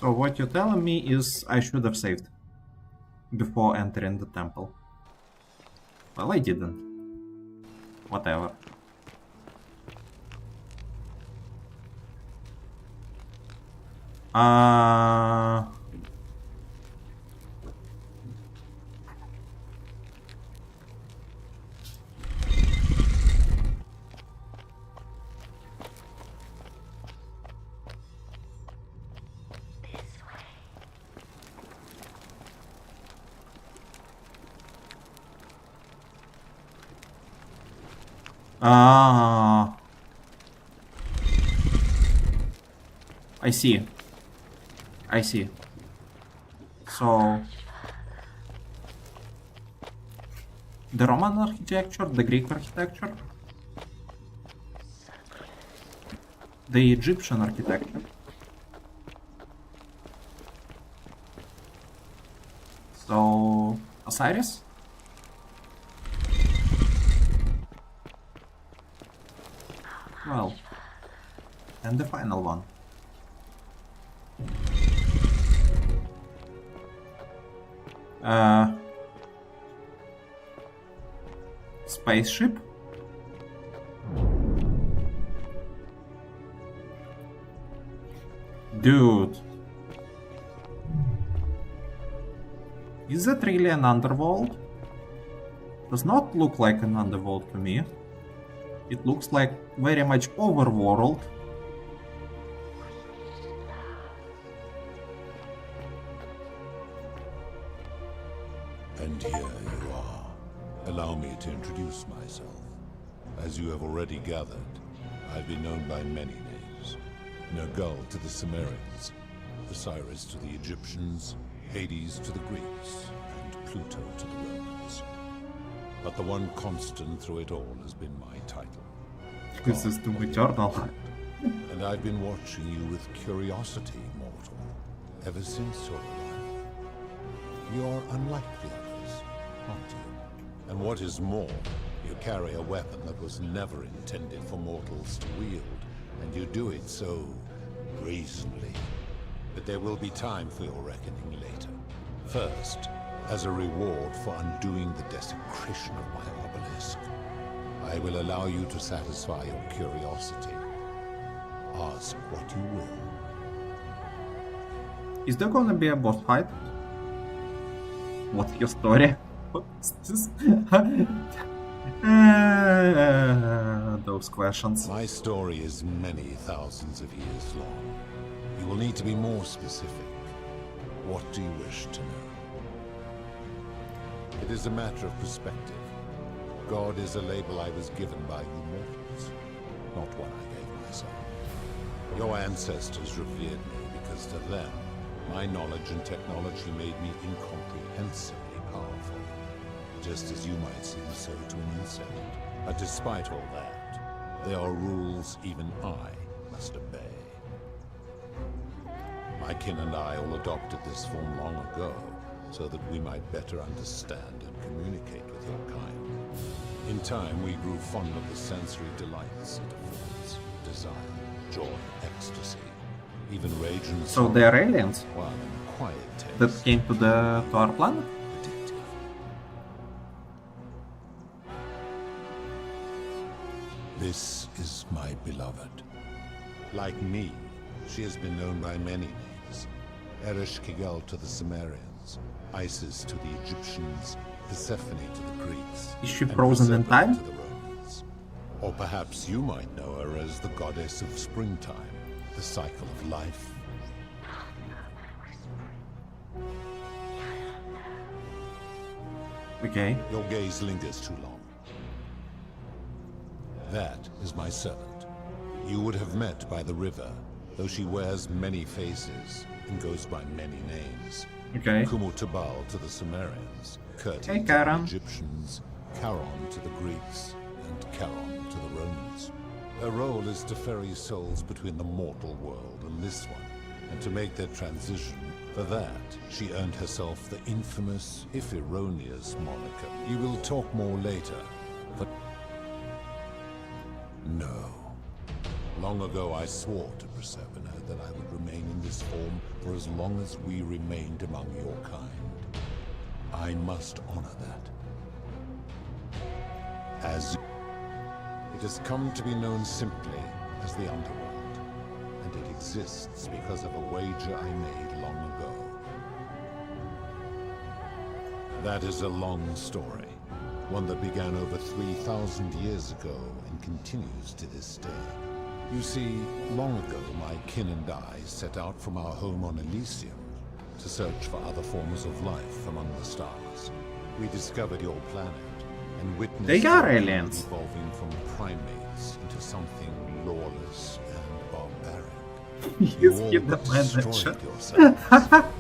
So what you're telling me is I should have saved before entering the temple. Well, I didn't. Whatever. I see. I see. So the Roman architecture, the Greek architecture, the Egyptian architecture. So Osiris? Well, and the final one. Spaceship? Dude. Is that really an underworld? Does not look like an underworld to me. It looks like very much overworld. And here you are. Allow me to introduce myself. As you have already gathered, I've been known by many names. Nergal to the Sumerians, Osiris to the Egyptians, Hades to the Greeks, and Pluto to the Romans. But the one constant through it all has been my title. This is Doom Eternal. And I've been watching you with curiosity, mortal, ever since your arrival. You're unlike the others, aren't you? And what is more, you carry a weapon that was never intended for mortals to wield, and you do it so gracefully. But there will be time for your reckoning later. First, as a reward for undoing the desecration of my obelisk, I will allow you to satisfy your curiosity. Ask what you will. Is there gonna be a boss fight? What's your story? What's this? Those questions. My story is many thousands of years long. You will need to be more specific. What do you wish to know? It is a matter of perspective. God is a label I was given by you mortals, not one I gave myself. Your ancestors revered me because to them, my knowledge and technology made me incomprehensibly powerful, just as you might seem so to an insect. But despite all that, there are rules even I must obey. My kin and I all adopted this form long ago, so that we might better understand and communicate with your kind. In time, we grew fond of the sensory delights it affords: desire, joy, ecstasy, even rage and So they are aliens while in quiet taste, that came to our planet? addictive. This is my beloved. Like me, she has been known by many names. Ereshkigal to the Sumerians, Isis to the Egyptians, Persephone to the Greeks. Is she and frozen in Persephone time? to the Romans. Or perhaps you might know her as the goddess of springtime, the cycle of life. Okay. Your gaze lingers too long. That is my servant. You would have met by the river, though she wears many faces and goes by many names. Okay. Kumutubal to the Sumerians, Kurti Hey, to Charon. the Egyptians, Charon to the Greeks, and Charon to the Romans. Her role is to ferry souls between the mortal world and this one, and to make their transition. For that, she earned herself the infamous, if erroneous, moniker. You will talk more later, but... No. Long ago I swore to Persephone that I would remain in this this form for as long as we remained among your kind. I must honor that. As it has come to be known simply as the Underworld, and it exists because of a wager I made long ago. That is a long story, one that began over 3,000 years ago and continues to this day. You see, long ago my kin and I set out from our home on Elysium to search for other forms of life among the stars. We discovered your planet and witnessed They are your aliens. evolving from primates into something lawless and barbaric. He's You all in the destroyed planet. yourselves,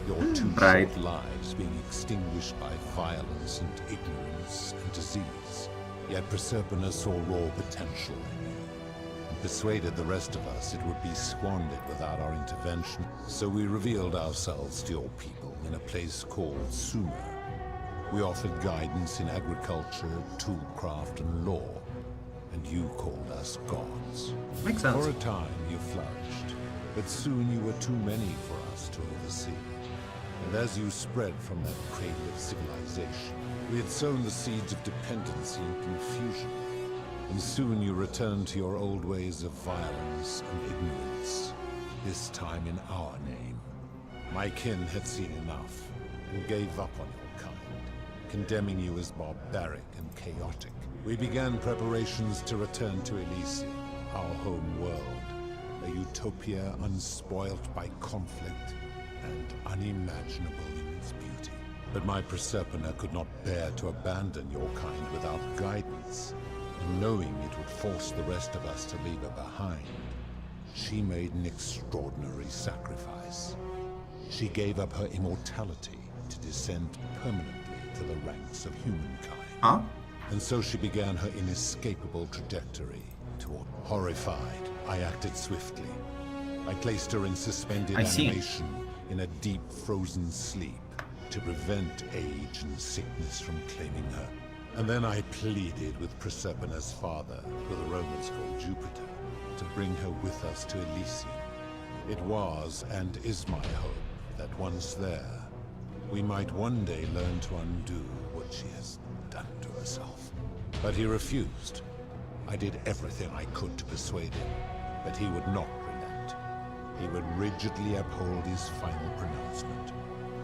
your two Right. short lives being extinguished by violence and ignorance and disease. Yet Proserpina saw raw potential in you, and persuaded the rest of us it would be squandered without our intervention. So we revealed ourselves to your people in a place called Sumer. We offered guidance in agriculture, toolcraft, and law, and you called us gods. Makes sense. For a time you flourished, but soon you were too many for us to oversee. And as you spread from that cradle of civilization, we had sown the seeds of dependency and confusion. And soon you returned to your old ways of violence and ignorance, this time in our name. My kin had seen enough and gave up on your kind, condemning you as barbaric and chaotic. We began preparations to return to Elysium, our home world, a utopia unspoilt by conflict and unimaginable in its beauty. But my Proserpina could not bear to abandon your kind without guidance, and knowing it would force the rest of us to leave her behind, she made an extraordinary sacrifice. She gave up her immortality to descend permanently to the ranks of humankind. Huh? And so she began her inescapable trajectory toward. Horrified, I acted swiftly. I placed her in suspended I see. animation in a deep frozen sleep to prevent age and sickness from claiming her. And then I pleaded with Proserpina's father, who the Romans called Jupiter, to bring her with us to Elysium. It was and is my hope that once there, we might one day learn to undo what she has done to herself. But he refused. I did everything I could to persuade him, but he would not relent. He would rigidly uphold his final pronouncement.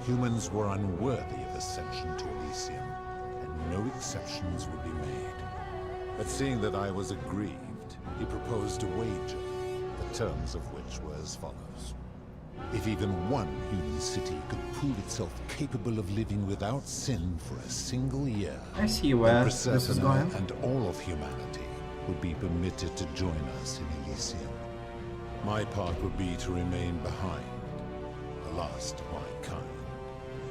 Humans were unworthy of ascension to Elysium, and no exceptions would be made. But seeing that I was aggrieved, he proposed a wager, the terms of which were as follows. If even one human city could prove itself capable of living without sin for a single year, I see where then this is Proserpina going. and all of humanity would be permitted to join us in Elysium. My part would be to remain behind, the last of my kind,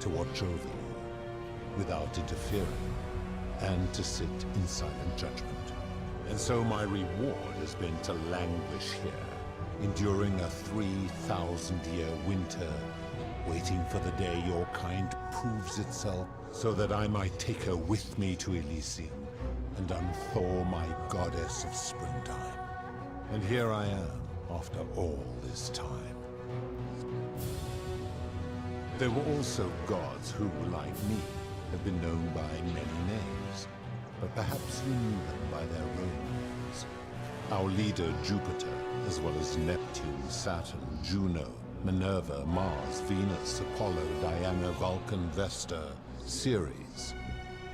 to watch over you without interfering, and to sit in silent judgment. And so my reward has been to languish here, enduring a 3,000-year winter, waiting for the day your kind proves itself, so that I might take her with me to Elysium and unthaw my goddess of springtime. And here I am, after all this time. There were also gods who, like me, have been known by many names, but perhaps you knew them by their own names. Our leader, Jupiter, as well as Neptune, Saturn, Juno, Minerva, Mars, Venus, Apollo, Diana, Vulcan, Vesta, Ceres,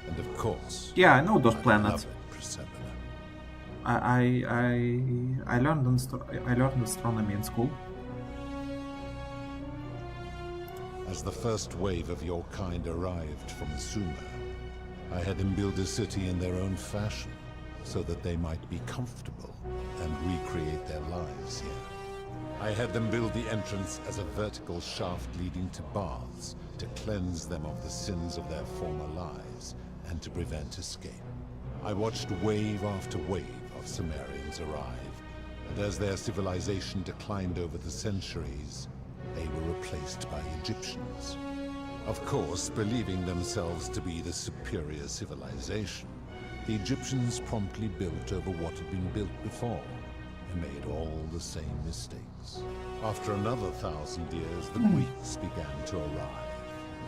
and of course... Yeah, I know those my planets. beloved Proserpina. I learned astronomy in school. As the first wave of your kind arrived from Sumer, I had them build a city in their own fashion, so that they might be comfortable and recreate their lives here. I had them build the entrance as a vertical shaft leading to baths, to cleanse them of the sins of their former lives, and to prevent escape. I watched wave after wave of Sumerians arrive, and as their civilization declined over the centuries, they were replaced by Egyptians. Of course, believing themselves to be the superior civilization, the Egyptians promptly built over what had been built before, and made all the same mistakes. After another 1,000 years, the Greeks began to arrive,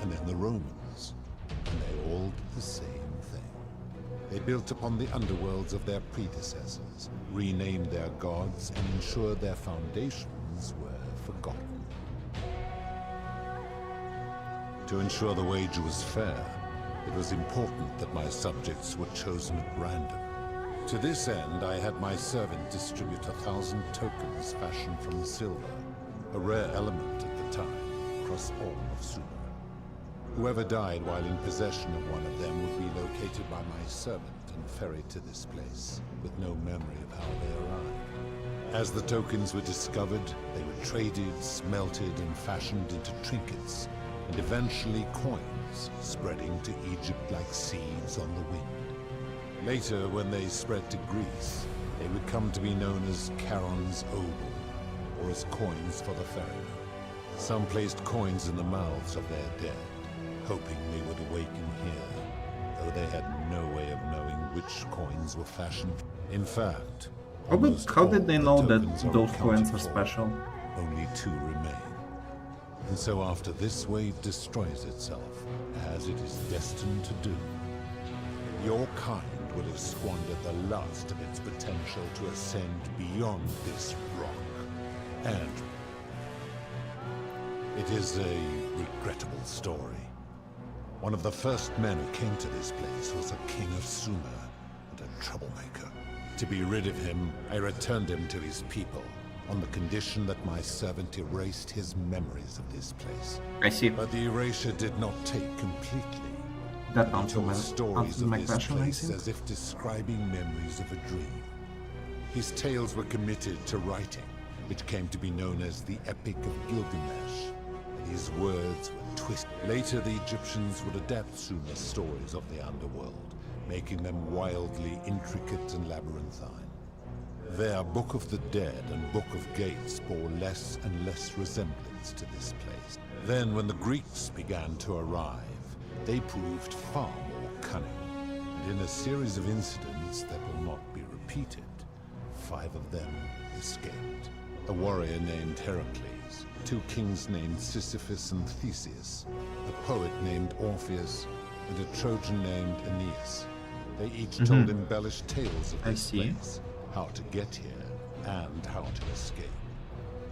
and then the Romans, and they all did the same thing. They built upon the underworlds of their predecessors, renamed their gods, and ensured their foundations were forgotten. To ensure the wager was fair, it was important that my subjects were chosen at random. To this end, I had my servant distribute 1,000 tokens fashioned from silver, a rare element at the time, across all of Sumer. Whoever died while in possession of one of them would be located by my servant and ferried to this place, with no memory of how they arrived. As the tokens were discovered, they were traded, smelted, and fashioned into trinkets, and eventually coins, spreading to Egypt like seeds on the wind. Later, when they spread to Greece, they would come to be known as Charon's Obol, or as coins for the ferryman. Some placed coins in the mouths of their dead, hoping they would awaken here, though they had no way of knowing which coins were fashioned. In fact, how did they know that tokens are those coins accounted are for. special? Only 2 remain. And so after this wave destroys itself, as it is destined to do, your kind will have squandered the last of its potential to ascend beyond this rock. And it is a regrettable story. One of the first men who came to this place was a king of Sumer and a troublemaker. To be rid of him, I returned him to his people, on the condition that my servant erased his memories of this place. I see. But the erasure did not take completely. That He answers told my, stories of my this question, I place think. as if describing memories of a dream. His tales were committed to writing, which came to be known as the Epic of Gilgamesh, and his words were twisted. Later, the Egyptians would adapt Sumer's stories of the underworld, making them wildly intricate and labyrinthine. Their Book of the Dead and Book of Gates bore less and less resemblance to this place. Then, when the Greeks began to arrive, they proved far more cunning, and in a series of incidents that will not be repeated, 5 of them escaped. A warrior named Heracles, 2 kings named Sisyphus and Theseus, a poet named Orpheus, and a Trojan named Aeneas. They each told embellished tales of this place, how to get here, and how to escape.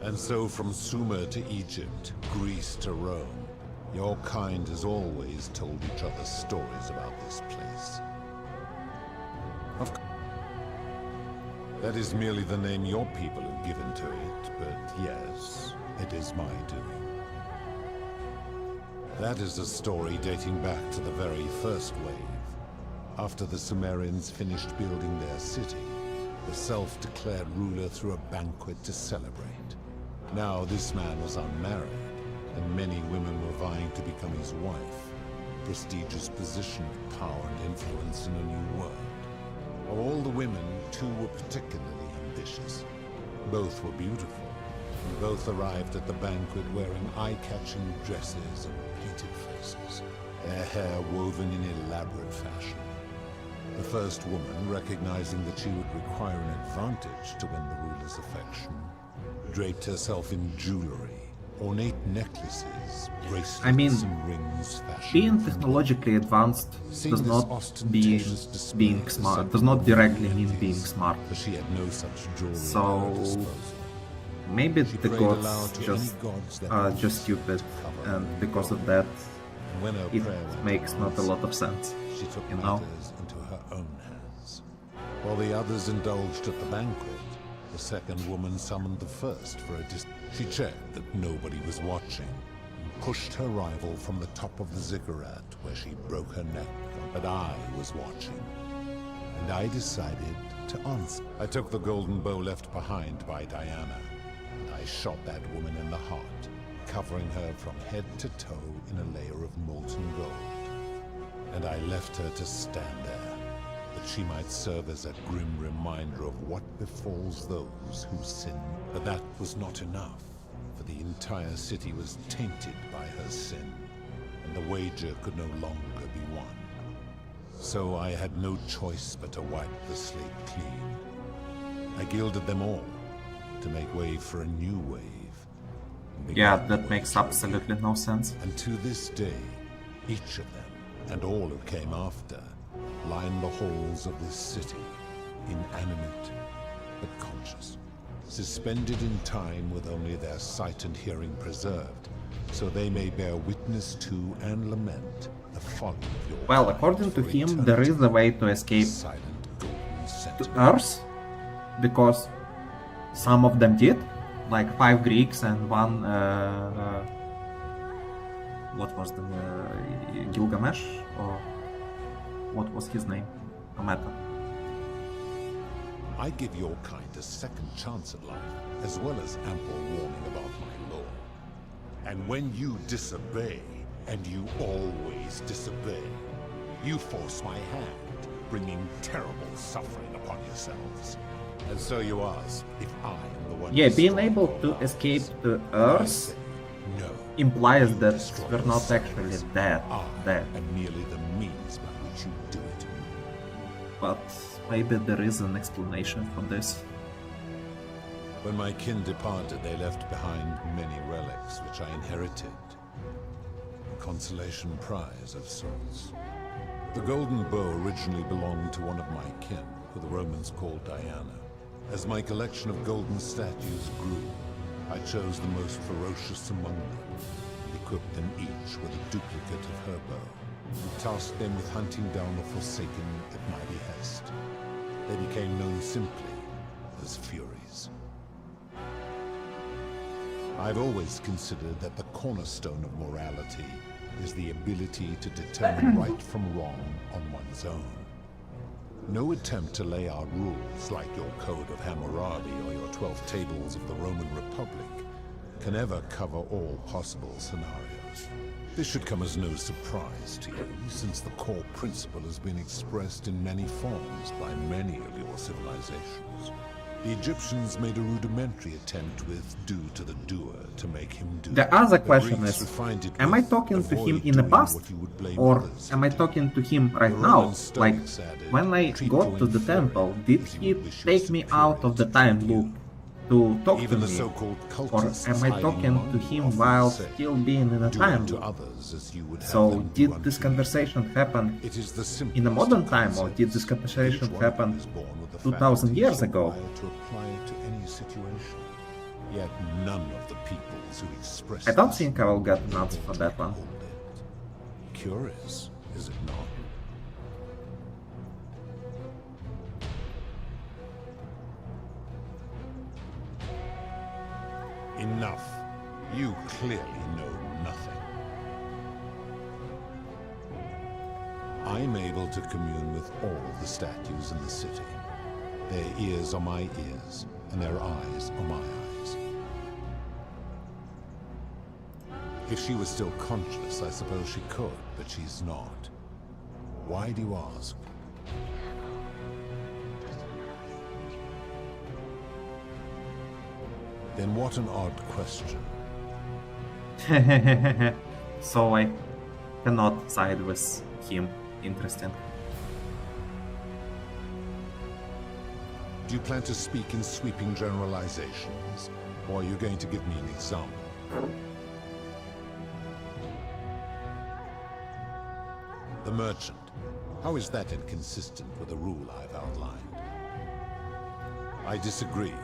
And so from Sumer to Egypt, Greece to Rome, your kind has always told each other stories about this place. That is merely the name your people have given to it, but yes, it is my doing. That is a story dating back to the very first wave. After the Sumerians finished building their city, the self-declared ruler threw a banquet to celebrate. Now this man was unmarried, and many women were vying to become his wife, a prestigious position of power and influence in a new world. Of all the women, 2 were particularly ambitious. Both were beautiful, and both arrived at the banquet wearing eye-catching dresses and painted faces, their hair woven in elaborate fashion. The first woman, recognizing that she would require an advantage to win the ruler's affection, draped herself in jewelry, ornate necklaces, bracelets, I mean, and rings fashioned being from technologically advanced does not being smart. Does not directly mean being smart. She had no such jewelry So at her disposal. maybe She the prayed gods aloud to just any gods that are would just stupid, cover and her because of glory. that, And when her it prayer went makes not a unanswered, lot of sense. She took you know? matters into her own hands. While the others indulged at the banquet, the second woman summoned the first for a She checked that nobody was watching, and pushed her rival from the top of the ziggurat where she broke her neck. But I was watching, and I decided to answer. I took the golden bow left behind by Diana, and I shot that woman in the heart, covering her from head to toe in a layer of molten gold. And I left her to stand there, that she might serve as a grim reminder of what befalls those who sin. But that was not enough, for the entire city was tainted by her sin, and the wager could no longer be won. So I had no choice but to wipe the slate clean. I gilded them all, to make way for a new wave, Yeah, that makes absolutely no sense. And to this day, each of them, and all who came after, line the halls of this city, inanimate but conscious, suspended in time with only their sight and hearing preserved, so they may bear witness to and lament the folly of your Well, according to him, there is a way to escape to Earth, because some of them did, like 5 Greeks and one, what was the, Gilgamesh, or what was his name? Amata. I give your kind a second chance at life, as well as ample warning about my law. And when you disobey, and you always disobey, you force my hand, bringing terrible suffering upon yourselves. And so you ask if I am the one. Yeah, being able to escape to Earth implies that we're not actually dead. And merely the means by which you do it. But maybe there is an explanation for this. When my kin departed, they left behind many relics which I inherited. A consolation prize of sorts. The golden bow originally belonged to one of my kin, who the Romans called Diana. As my collection of golden statues grew, I chose the most ferocious among them, and equipped them each with a duplicate of her bow, and tasked them with hunting down the Forsaken at my behest. They became known simply as Furies. I've always considered that the cornerstone of morality is the ability to determine right from wrong on one's own. No attempt to lay out rules like your Code of Hammurabi or your 12 Tables of the Roman Republic can ever cover all possible scenarios. This should come as no surprise to you, since the core principle has been expressed in many forms by many of your civilizations. The Egyptians made a rudimentary attempt with do to the doer to make him do. The other question Greeks is, refined it am I with talking to him avoid in the doing past, what you would blame or others am I talking to him right The now? Roman Like, Stoics added, when I "Treat got you to the inferior temple, did if you he would wish your take me out of the time loop to talk Even to the me? so-called Or cultists am I hiding talking among to you him often while say, still being in a "Do time unto loop? others as you would have So, them do did unto this you." conversation happen It is the in a simplest modern of time, or did this concepts. conversation Each one happen is born with the 2000 years faculties ago? required to apply it to any situation. Yet none of the peoples who express I don't this think I will get an answer for that one. Curious, is it not? Enough. You clearly know nothing. I'm able to commune with all the statues in the city. Their ears are my ears, and their eyes are my eyes. If she was still conscious, I suppose she could, but she's not. Why do you ask? Then what an odd question. So I cannot side with him. Interesting. Do you plan to speak in sweeping generalizations, or are you going to give me an example? The merchant. How is that inconsistent with the rule I've outlined? I disagree.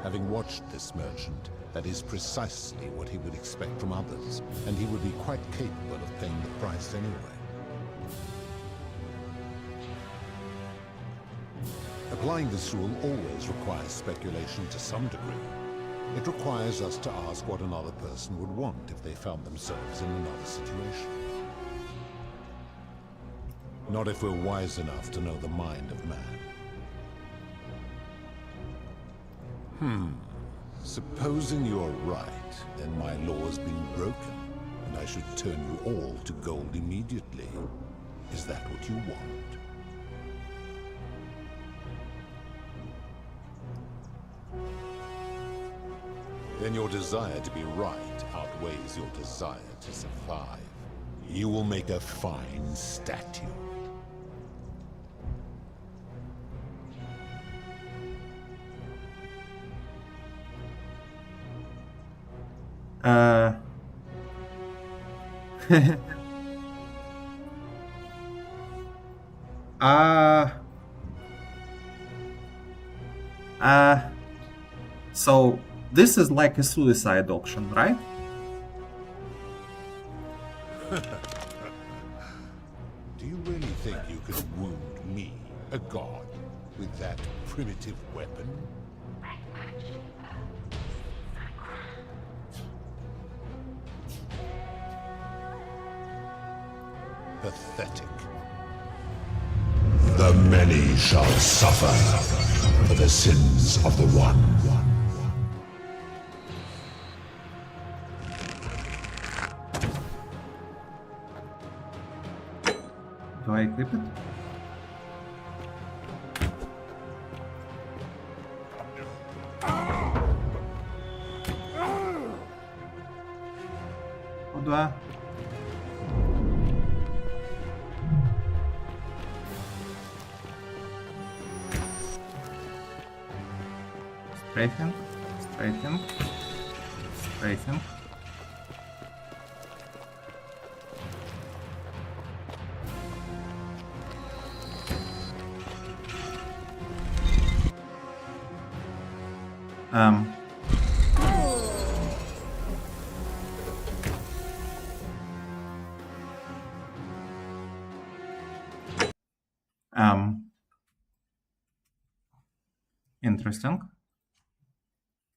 Having watched this merchant, that is precisely what he would expect from others, and he would be quite capable of paying the price anyway. Applying this rule always requires speculation to some degree. It requires us to ask what another person would want if they found themselves in another situation. Not if we're wise enough to know the mind of man. Supposing you're right, then my law has been broken, and I should turn you all to gold immediately. Is that what you want? Then your desire to be right outweighs your desire to survive. You will make a fine statue. So this is like a suicide auction, right? Do you really think you could wound me, a god, with that primitive weapon? Pathetic. The many shall suffer for the sins of the one. Do I equip it? How do I? Straighten, straighten, straighten. Interesting.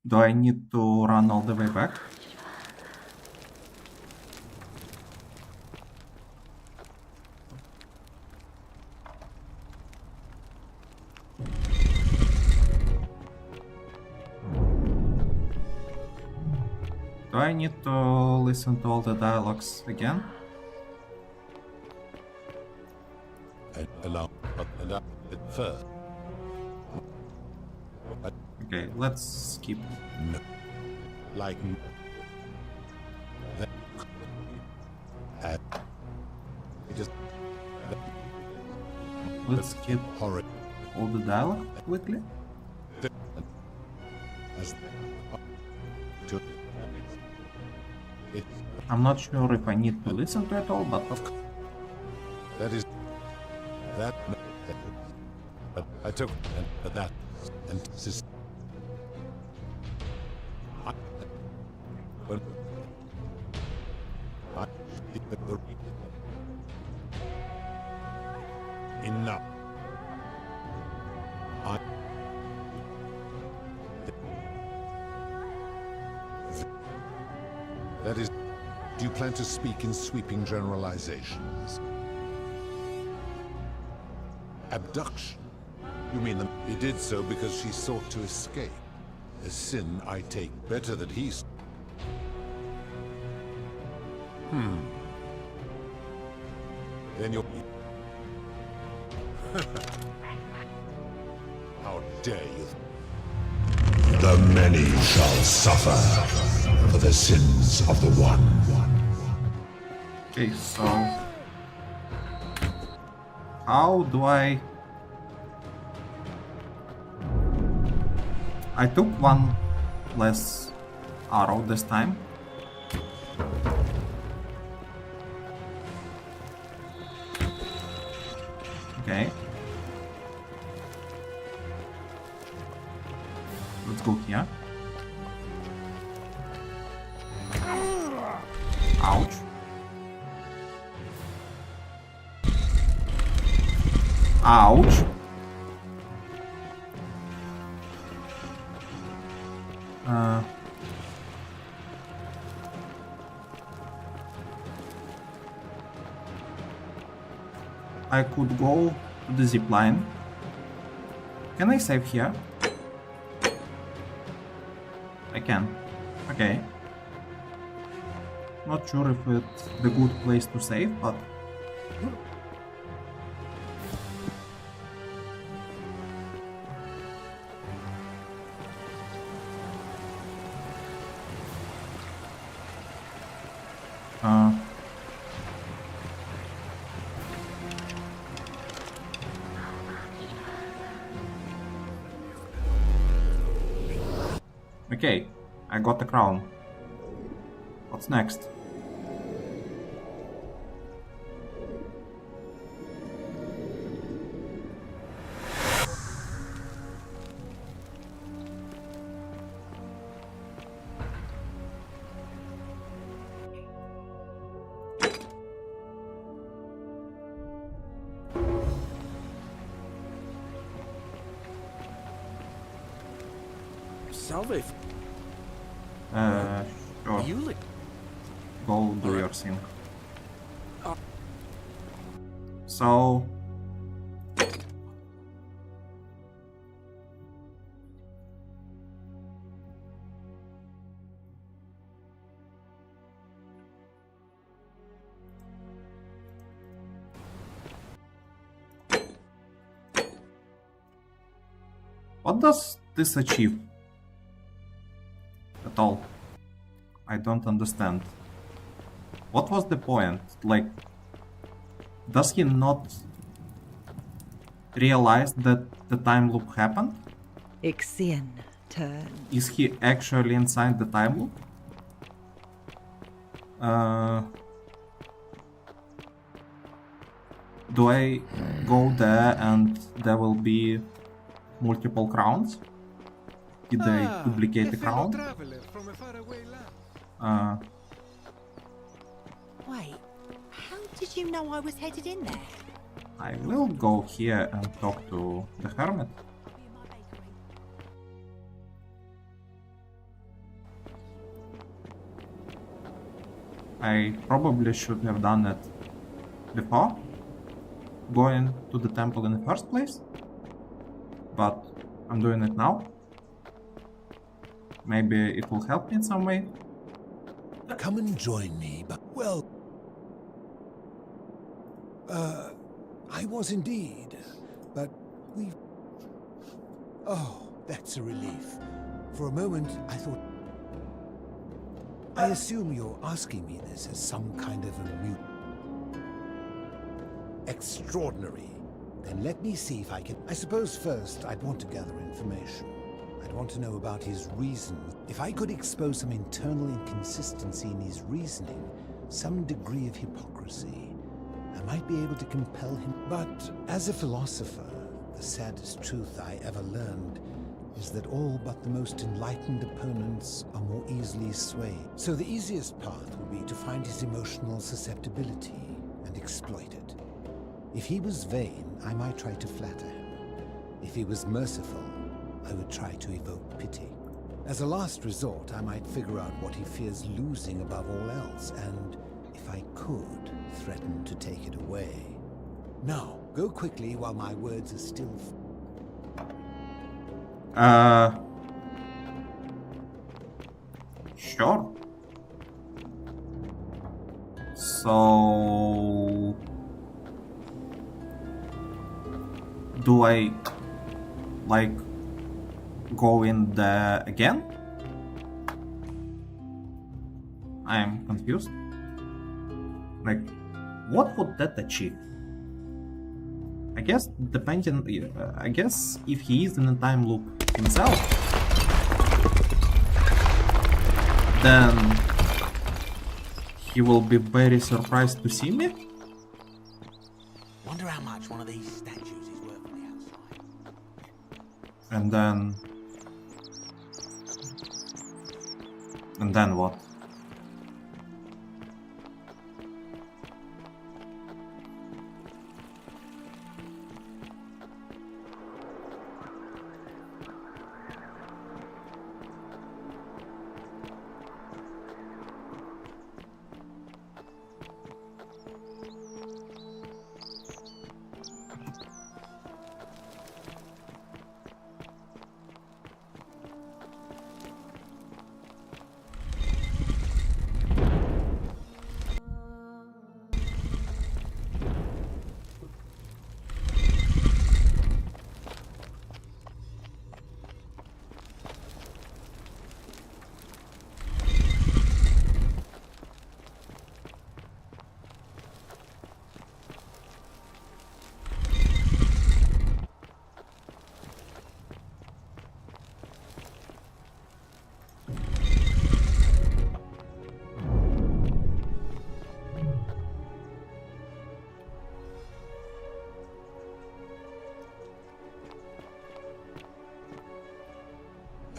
Do I need to run all the way back? Do I need to listen to all the dialogues again? Allow it first. Okay, let's skip. No. Like that. Just let's skip horrid. All the dialogue quickly. I'm not sure if I need to listen to it all, but that is that. But I took that and this. Enough. That is, do you plan to speak in sweeping generalizations? Abduction? You mean he did so because she sought to escape? A sin I take better that he's... Then you're... How dare you? The many shall suffer for the sins of the one. Okay, so how do I took one less arrow this time. Okay. Let's go here. Ouch. Ouch. I could go to the zip line. Can I save here? I can. Okay. Not sure if it's the good place to save, but... Okay, I got the crown. What's next? Salve. Sure. You Go do your thing. So... What does this achieve? At all? I don't understand. What was the point? Like, does he not realize that the time loop happened? Ixion turn. Is he actually inside the time loop? Do I go there and there will be multiple crowns? Did they duplicate the crown? Wait, how did you know I was headed in there? I will go here and talk to the hermit. I probably should have done it before going to the temple in the first place, but I'm doing it now. Maybe it will help me in some way. Come and join me, but well... I was indeed, but we... Oh, that's a relief. For a moment, I thought... I assume you're asking me this as some kind of a mute... Extraordinary. Then let me see if I can... I suppose first I'd want to gather information. I'd want to know about his reasons. If I could expose some internal inconsistency in his reasoning, some degree of hypocrisy, I might be able to compel him. But as a philosopher, the saddest truth I ever learned is that all but the most enlightened opponents are more easily swayed. So the easiest path would be to find his emotional susceptibility and exploit it. If he was vain, I might try to flatter him. If he was merciful, I would try to evoke pity. As a last resort, I might figure out what he fears losing above all else, and if I could, threaten to take it away. Now, go quickly while my words are still... Sure. So... Do I, like, go in there again? I am confused. Like, what would that achieve? I guess depending... I guess if he is in a time loop himself, then he will be very surprised to see me. Wonder how much one of these statues is worth on the outside. And then what?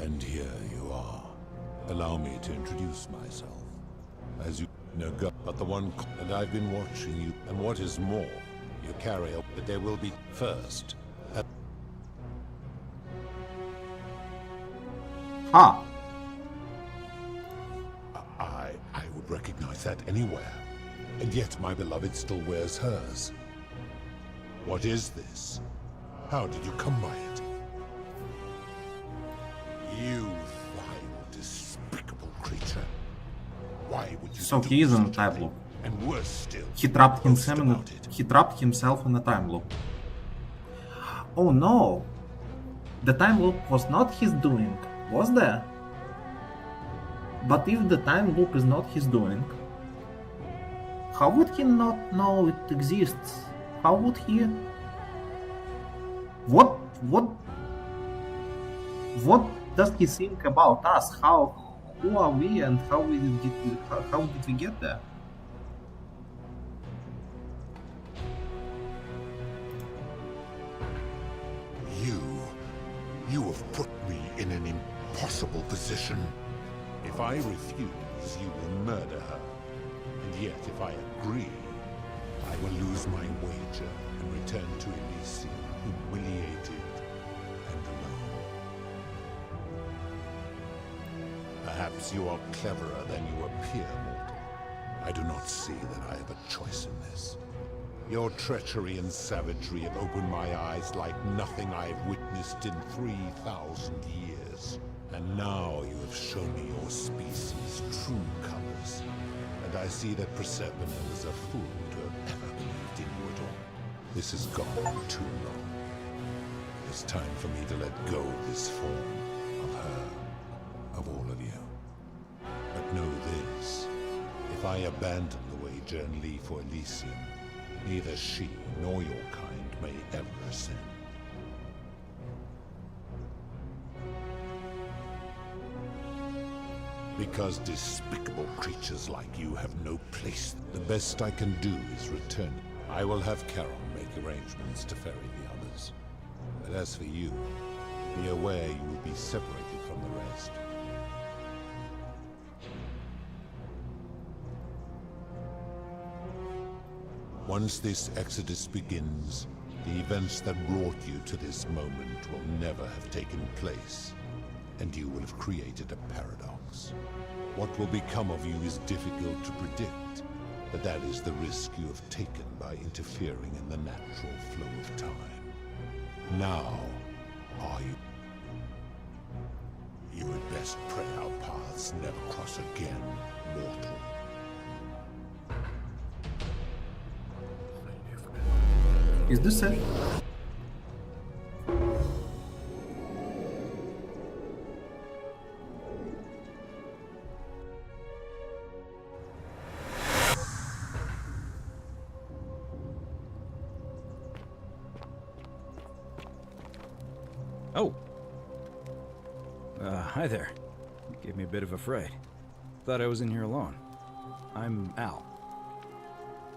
And here you are. Allow me to introduce myself. As you know, but the one, and I've been watching you, and what is more, you carry up that there will be first. Ah! I would recognize that anywhere. And yet my beloved still wears hers. What is this? How did you come by it? You vile, despicable creature. Why would you So do he is in a such time loop. And worse still, He trapped himself in a time loop. Oh no! The time loop was not his doing, was there? But if the time loop is not his doing, how would he not know it exists? How would he... What does he think about us? Who are we and how did we get there? You have put me in an impossible position. If I refuse, you will murder her. And yet, if I agree, I will lose my wager and return to Elysium, humiliated and alone. Perhaps you are cleverer than you appear, mortal. I do not see that I have a choice in this. Your treachery and savagery have opened my eyes like nothing I have witnessed in 3,000 years. And now you have shown me your species' true colors. And I see that Proserpina was a fool to have ever believed in you at all. This has gone too long. It is time for me to let go of this form, of her, of all of you. But know this, if I abandon the wager and leave for Elysium, neither she nor your kind may ever ascend. Because despicable creatures like you have no place. The best I can do is return. I will have Charon make arrangements to ferry the others. But as for you, be aware you will be separated from the rest. Once this exodus begins, the events that brought you to this moment will never have taken place, and you will have created a paradox. What will become of you is difficult to predict, but that is the risk you have taken by interfering in the natural flow of time. Now, are you? You had best pray our paths never cross again, mortal. Is this it? Oh. Hi there. You gave me a bit of a fright. Thought I was in here alone. I'm Al.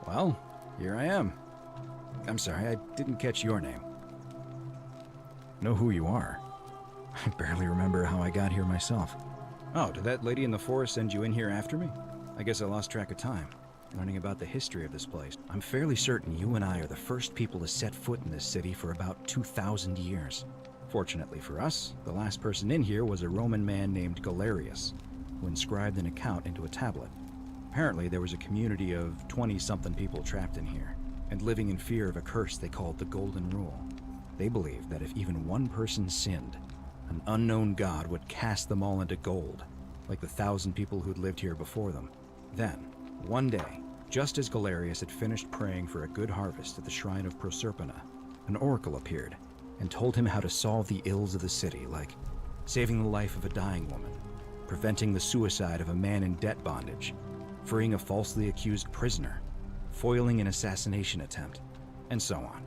Well, here I am. I'm sorry, I didn't catch your name. Know who you are. I barely remember how I got here myself. Oh, did that lady in the forest send you in here after me? I guess I lost track of time, learning about the history of this place. I'm fairly certain you and I are the first people to set foot in this city for about 2,000 years. Fortunately for us, the last person in here was a Roman man named Galerius, who inscribed an account into a tablet. Apparently, there was a community of 20-something people trapped in here, and living in fear of a curse they called the Golden Rule. They believed that if even one person sinned, an unknown god would cast them all into gold, like the 1,000 people who'd lived here before them. Then, one day, just as Galerius had finished praying for a good harvest at the shrine of Proserpina, an oracle appeared and told him how to solve the ills of the city, like saving the life of a dying woman, preventing the suicide of a man in debt bondage, freeing a falsely accused prisoner, foiling an assassination attempt, and so on.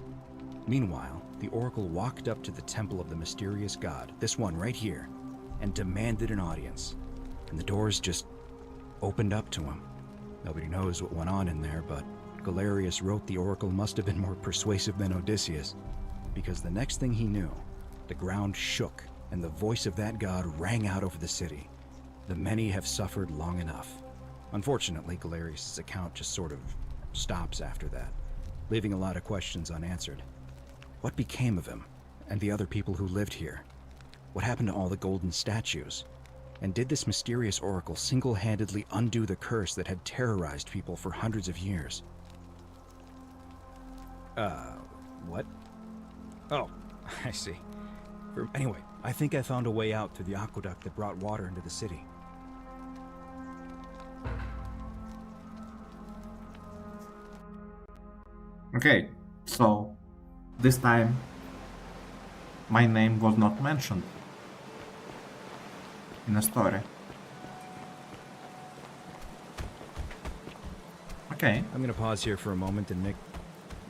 Meanwhile, the oracle walked up to the temple of the mysterious god, this one right here, and demanded an audience. And the doors just opened up to him. Nobody knows what went on in there, but Galerius wrote the oracle must have been more persuasive than Odysseus, because the next thing he knew, the ground shook and the voice of that god rang out over the city. The many have suffered long enough. Unfortunately, Galerius' account just sort of stops after that, leaving a lot of questions unanswered. What became of him and the other people who lived here? What happened to all the golden statues? And did this mysterious oracle single-handedly undo the curse that had terrorized people for hundreds of years? What? Oh, I see. Anyway, I think I found a way out through the aqueduct that brought water into the city. Okay, so this time my name was not mentioned in the story. Okay. I'm gonna pause here for a moment and Nick,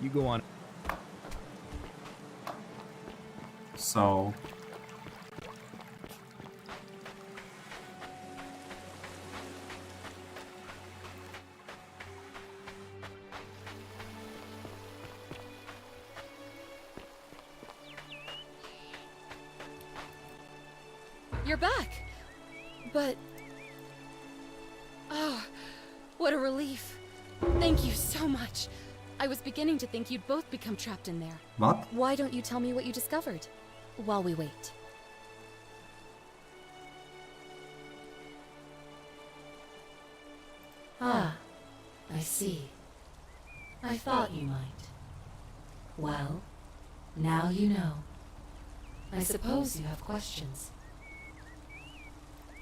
you go on. So You're back! But... oh, what a relief. Thank you so much. I was beginning to think you'd both become trapped in there. What? Why don't you tell me what you discovered, while we wait? Ah, I see. I thought you might. Well, now you know. I suppose you have questions.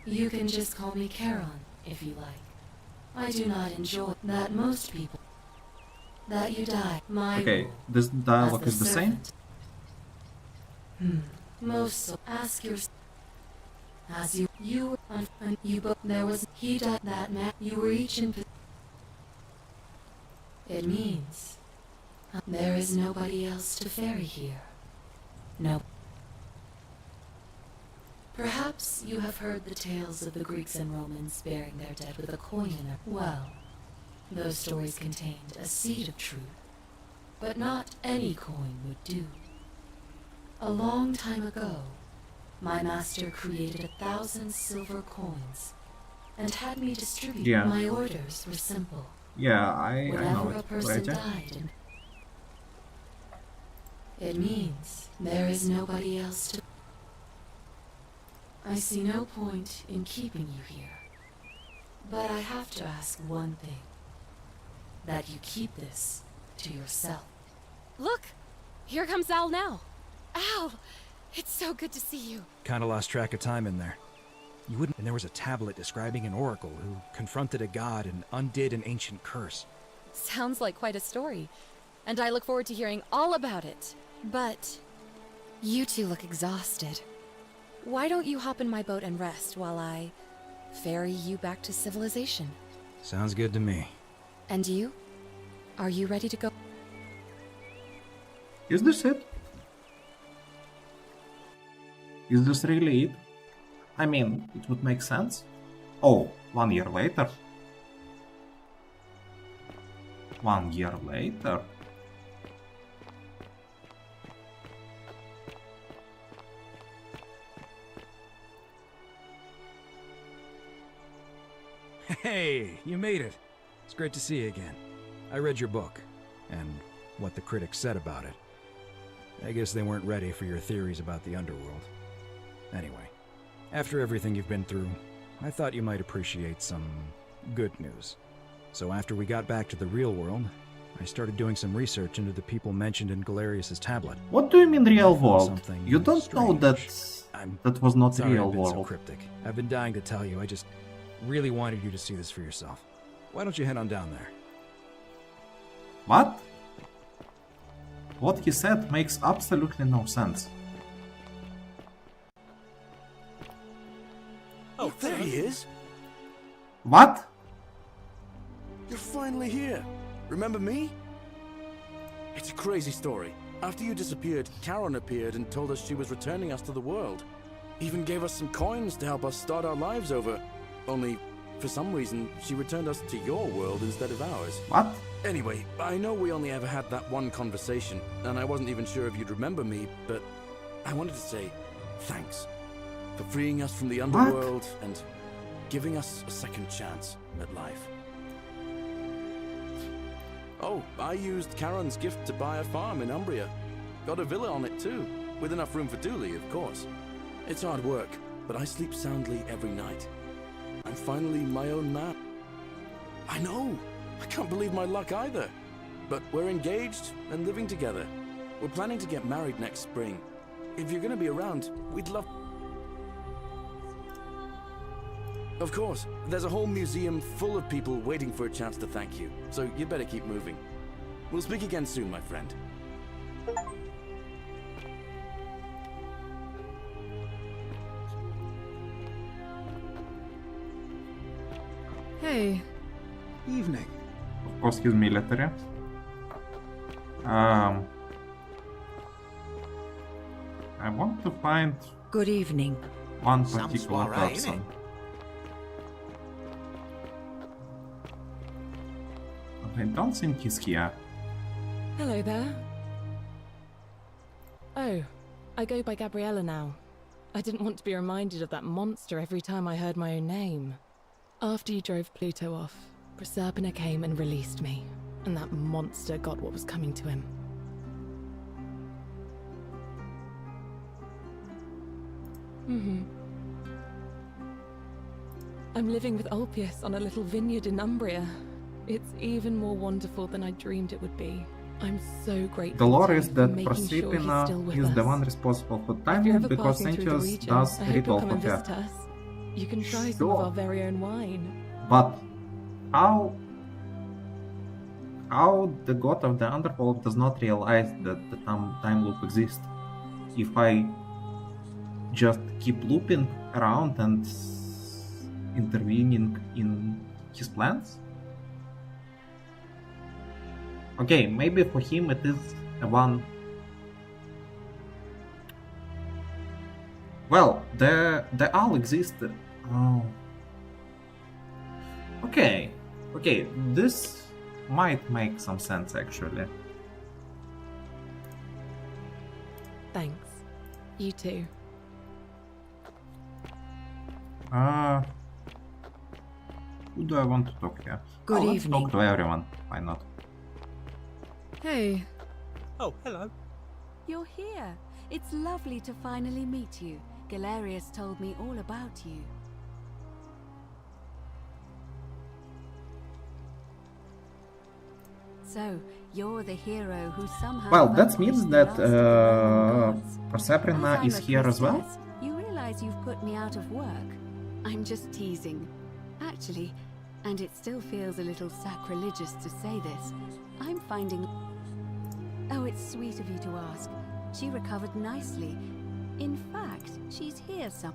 You can just call me Charon, if you like. I do not enjoy that most people... that you die. My okay, this dialogue is the same? Most so ask your... as you both... there was... he died that man... you were each in... It means... there is nobody else to ferry here. No. Perhaps you have heard the tales of the Greeks and Romans burying their dead with a coin in their... well, those stories contained a seed of truth, but not any coin would do. A long time ago, my master created 1,000 silver coins and had me distribute. Yeah. My orders were simple. Yeah, I know Whenever a it. person died, it means there is nobody else to... I see no point in keeping you here. But I have to ask one thing. That you keep this to yourself. Look! Here comes Al now. Al! It's so good to see you. Kinda lost track of time in there. You wouldn't... and there was a tablet describing an oracle who confronted a god and undid an ancient curse. Sounds like quite a story. And I look forward to hearing all about it. But... you two look exhausted. Why don't you hop in my boat and rest while I... ferry you back to civilization? Sounds good to me. And you? Are you ready to go? Is this it? Is this really it? I mean, it would make sense. Oh, 1 year later. 1 year later. Hey, you made it. It's great to see you again. I read your book, and what the critics said about it. I guess they weren't ready for your theories about the underworld. Anyway, after everything you've been through, I thought you might appreciate some good news. So after we got back to the real world, I started doing some research into the people mentioned in Galerius's tablet. What do you mean real world? Something You don't know that that was not Sorry real I've been so world. cryptic. I've been dying to tell you. I just really wanted you to see this for yourself. Why don't you head on down there? What? What he said makes absolutely no sense. Oh, there he is. What? You're finally here. Remember me? It's a crazy story. After you disappeared, Charon appeared and told us she was returning us to the world. Even gave us some coins to help us start our lives over. Only, for some reason, she returned us to your world instead of ours. What? Anyway, I know we only ever had that one conversation, and I wasn't even sure if you'd remember me, but I wanted to say thanks for freeing us from the underworld and giving us a second chance at life. Oh, I used Charon's gift to buy a farm in Umbria. Got a villa on it too, with enough room for Dooley, of course. It's hard work, but I sleep soundly every night. I'm finally my own man. I know! I can't believe my luck either. But we're engaged and living together. We're planning to get married next spring. If you're gonna be around, we'd love... Of course, there's a whole museum full of people waiting for a chance to thank you, so you'd better keep moving. We'll speak again soon, my friend. Hey. Evening. Of course, he's military. I want to find Good evening. one Some particular soiree, person. But I don't think he's here. Hello there. Oh, I go by Gabriella now. I didn't want to be reminded of that monster every time I heard my own name. After you drove Pluto off, Proserpina came and released me, and that monster got what was coming to him. I'm living with Ulpius on a little vineyard in Umbria. It's even more wonderful than I dreamed it would be. I'm so grateful The lore to is you that for making sure he's still Proserpina with is the us. one responsible for If you're time ever because passing through the Sentius region, does I hope ritual you'll come for and her. visit us. You can try some Sure. of our very own wine. But how the god of the Underworld does not realize that the time loop exists? If I just keep looping around and intervening in his plans? Okay, maybe for him it is a one. Well, the owl existed. Oh. Okay, this might make some sense actually. Thanks. You too. Who do I want to talk here? Good Let's evening. talk to everyone. Why not? Hey. Oh, hello. You're here. It's lovely to finally meet you. Galerius told me all about you. So, you're the hero who somehow... Well, that vanquished means the that last of the Roman gods. Proserpina As is I'm a here as well? priestess, you realize you've put me out of work. I'm just teasing. Actually, and it still feels a little sacrilegious to say this, I'm finding... Oh, it's sweet of you to ask. She recovered nicely. In fact, she's here some...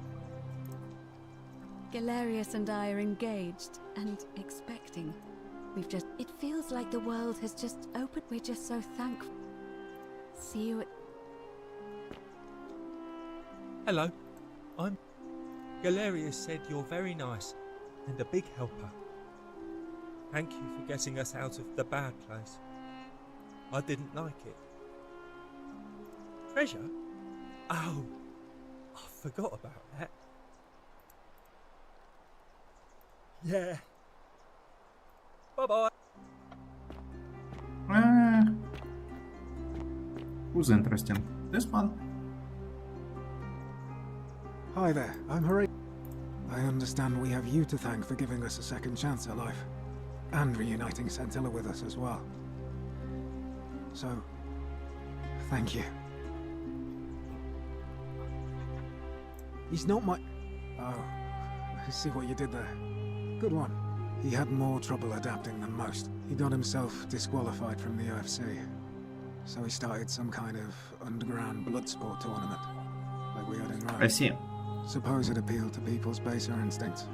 Galerius and I are engaged and expecting. We've just... It feels like the world has just opened. We're just so thankful. See you at... Hello. I'm... Galerius said you're very nice and a big helper. Thank you for getting us out of the bad place. I didn't like it. Treasure? Oh, I forgot about that. Yeah. Bye-bye. Who's interesting? This one? Hi there, I'm Horatio. I understand we have you to thank for giving us a second chance at life. And reuniting Scintilla with us as well. So, thank you. He's not my... Oh, I see what you did there. Good one. He had more trouble adapting than most. He got himself disqualified from the UFC. So he started some kind of underground blood sport tournament. Like we had in Rome. I see. Suppose it appealed to people's baser instincts.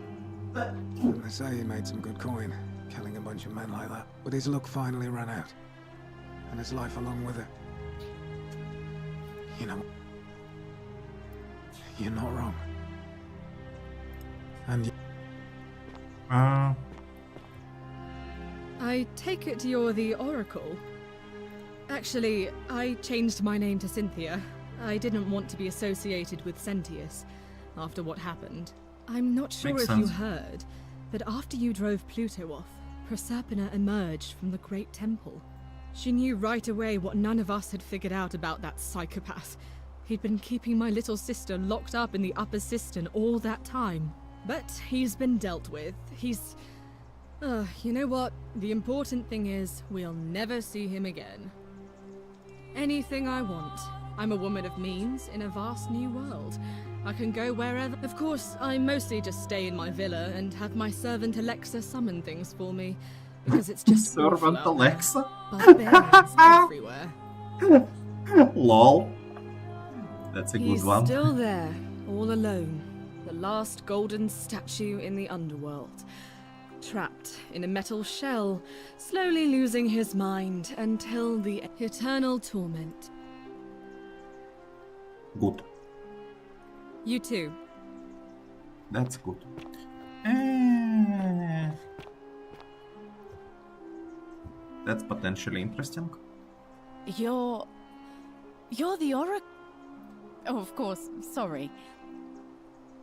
And they say he made some good coin, killing a bunch of men like that. But his luck finally ran out. And his life along with it. You know... You're not wrong. And I take it you're the Oracle? Actually, I changed my name to Cynthia. I didn't want to be associated with Sentius after what happened. I'm not sure Makes if you sense. heard, but after you drove Pluto off, Proserpina emerged from the Great Temple. She knew right away what none of us had figured out about that psychopath. He'd been keeping my little sister locked up in the upper cistern all that time. But he's been dealt with. He's... you know what? The important thing is, we'll never see him again. Anything I want. I'm a woman of means in a vast new world. I can go wherever. Of course, I mostly just stay in my villa and have my servant Alexa summon things for me. Because it's just Servant Alexa? Barbarians everywhere. Lol. That's a good He's one. still there, all alone. The last golden statue in the underworld. Trapped in a metal shell, slowly losing his mind until the eternal torment. Good. You too. That's good. That's potentially interesting. You're the Oracle. Oh, of course. Sorry.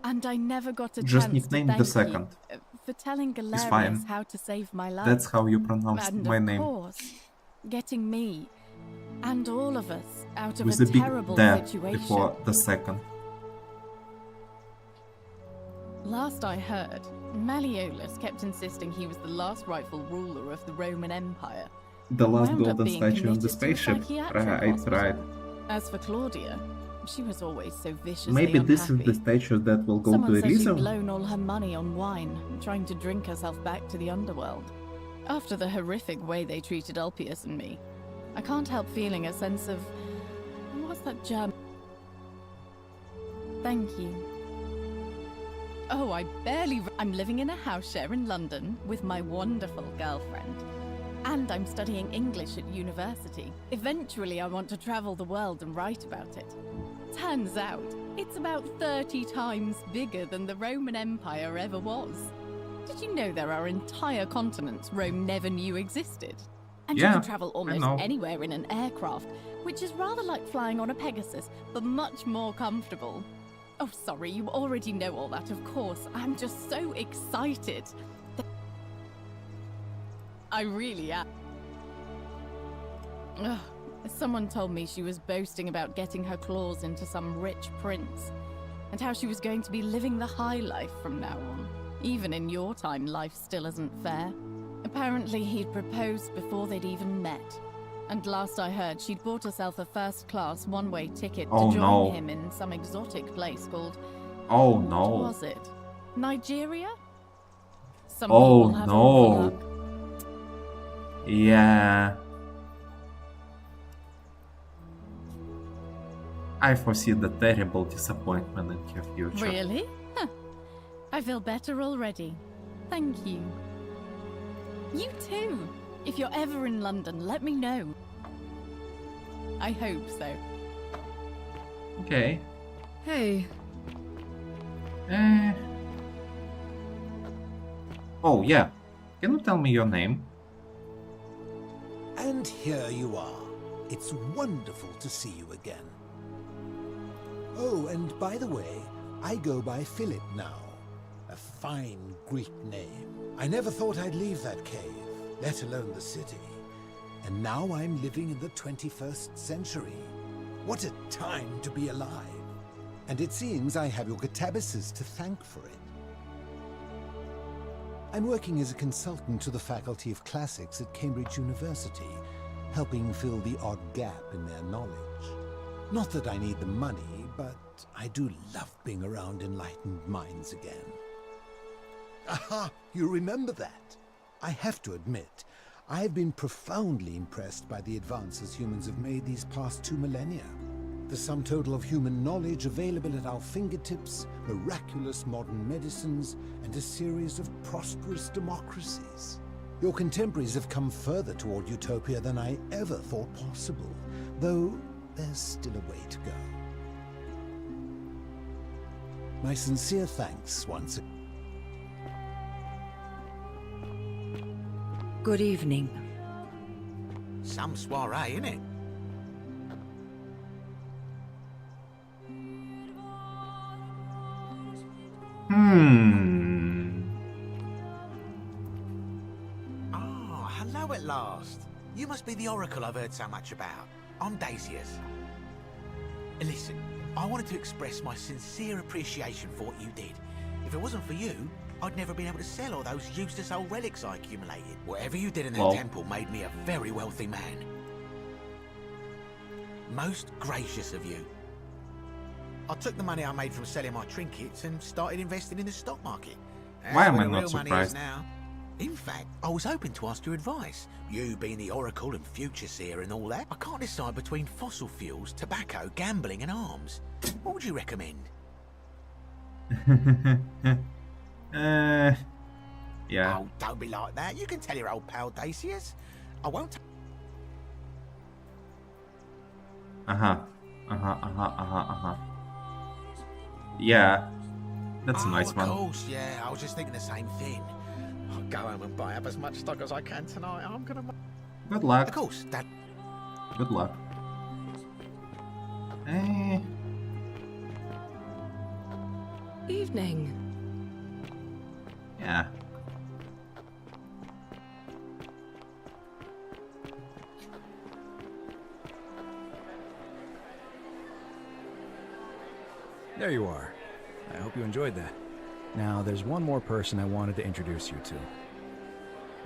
And I never got a Just chance nickname to the thank second. you for telling It's fine. Galerius how to save my life. That's how you pronounce and my of name. course, getting me and all of us out of With a a big terrible D situation. before the second. Last I heard, Malleolus kept insisting he was the last rightful ruler of the Roman Empire. The last Wound up golden being statue on the committed to a spaceship. psychiatric Right, hospital. right. As for Claudia, she was always so viciously Maybe this is unhappy. the statue that will go Someone to said she'd Elysium. blown all her money on wine, trying to drink herself back to the underworld. After the horrific way they treated Ulpius and me, I can't help feeling a sense of... what's that German? Thank you. Oh, I barely... I'm living in a house share in London with my wonderful girlfriend. And I'm studying English at university. Eventually, I want to travel the world and write about it. Turns out, it's about 30 times bigger than the Roman Empire ever was. Did you know there are entire continents Rome never knew existed? And Yeah, you can travel I almost know. anywhere in an aircraft, which is rather like flying on a Pegasus, but much more comfortable. Oh, sorry, you already know all that, of course. I'm just so excited. I really am. Ugh. Someone told me she was boasting about getting her claws into some rich prince, and how she was going to be living the high life from now on. Even in your time, life still isn't fair. Apparently, he'd proposed before they'd even met. And last I heard, she'd bought herself a first-class one-way ticket Oh, to join no. him in some exotic place called... Oh what no. was it? Nigeria? Some Oh people have awful no. luck. Yeah. I foresee the terrible disappointment in your future. Really? Huh. I feel better already. Thank you. You too. If you're ever in London, let me know. I hope so. Okay. Hey, Oh yeah. Can you tell me your name? And here you are. It's wonderful to see you again. Oh, and by the way, I go by Philip now. A fine Greek name. I never thought I'd leave that cave, let alone the city. And now I'm living in the 21st century. What a time to be alive. And it seems I have your Catabasis to thank for it. I'm working as a consultant to the Faculty of Classics at Cambridge University, helping fill the odd gap in their knowledge. Not that I need the money, but I do love being around enlightened minds again. Aha! You remember that? I have to admit, I've been profoundly impressed by the advances humans have made these past 2 millennia. The sum total of human knowledge available at our fingertips, miraculous modern medicines, and a series of prosperous democracies. Your contemporaries have come further toward utopia than I ever thought possible, though there's still a way to go. My sincere thanks once again. Good evening. Some soiree, innit? Oh, hello at last. You must be the Oracle I've heard so much about. I'm Daisius. Listen, I wanted to express my sincere appreciation for what you did. If it wasn't for you, I'd never been able to sell all those useless old relics I accumulated. Whatever you did in that temple made me a very wealthy man. Most gracious of you. I took the money I made from selling my trinkets and started investing in the stock market. That's Why am where I the not real money is surprised? now. In fact, I was hoping to ask your advice. You being the Oracle and Future Seer and all that, I can't decide between fossil fuels, tobacco, gambling and arms. What would you recommend? Yeah. Oh, don't be like that. You can tell your old pal Dacius. I won't. Yeah. That's a nice one. Of course, yeah. I was just thinking the same thing. I'll go home and buy up as much stock as I can tonight. I'm gonna. Good luck. Of course, Dad. Good luck. Evening. Yeah. There you are. I hope you enjoyed that. Now, there's one more person I wanted to introduce you to.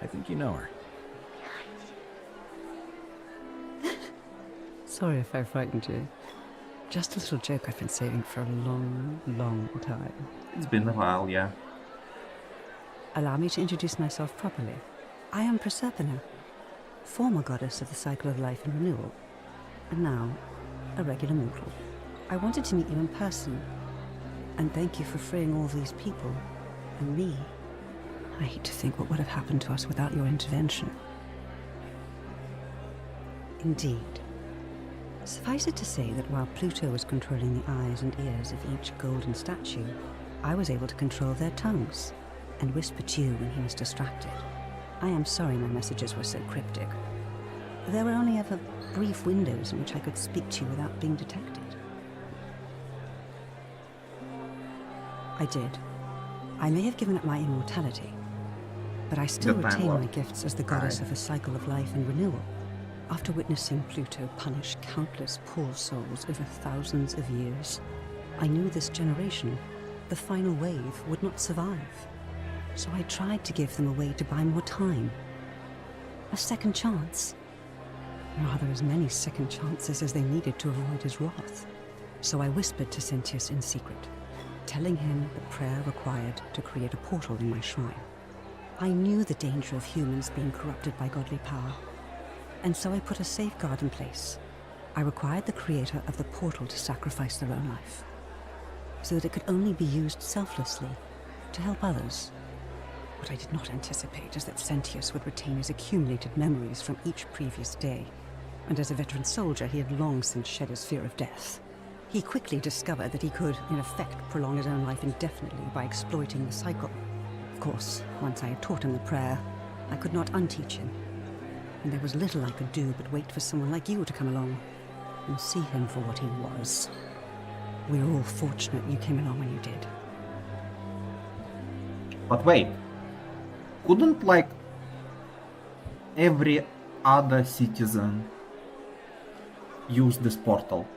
I think you know her. Sorry if I frightened you. Just a little joke I've been saving for a long, long time. It's been a while, yeah. Allow me to introduce myself properly. I am Proserpina, former goddess of the cycle of life and renewal, and now a regular mortal. I wanted to meet you in person, and thank you for freeing all these people, and me. I hate to think what would have happened to us without your intervention. Indeed. Suffice it to say that while Pluto was controlling the eyes and ears of each golden statue, I was able to control their tongues and whisper to you when he was distracted. I am sorry my messages were so cryptic. There were only ever brief windows in which I could speak to you without being detected. I did. I may have given up my immortality, but I still retain my gifts as the goddess of a cycle of life and renewal. After witnessing Pluto punish countless poor souls over thousands of years, I knew this generation, the final wave, would not survive. So I tried to give them a way to buy more time. A second chance. Rather, as many second chances as they needed to avoid his wrath. So I whispered to Sentius in secret, telling him the prayer required to create a portal in my shrine. I knew the danger of humans being corrupted by godly power, and so I put a safeguard in place. I required the creator of the portal to sacrifice their own life, so that it could only be used selflessly to help others. What I did not anticipate is that Sentius would retain his accumulated memories from each previous day, and as a veteran soldier he had long since shed his fear of death. He quickly discovered that he could, in effect, prolong his own life indefinitely by exploiting the cycle. Of course, once I had taught him the prayer, I could not unteach him, and there was little I could do but wait for someone like you to come along and see him for what he was. We were all fortunate you came along when you did. But wait, couldn't, like, every other citizen use this portal?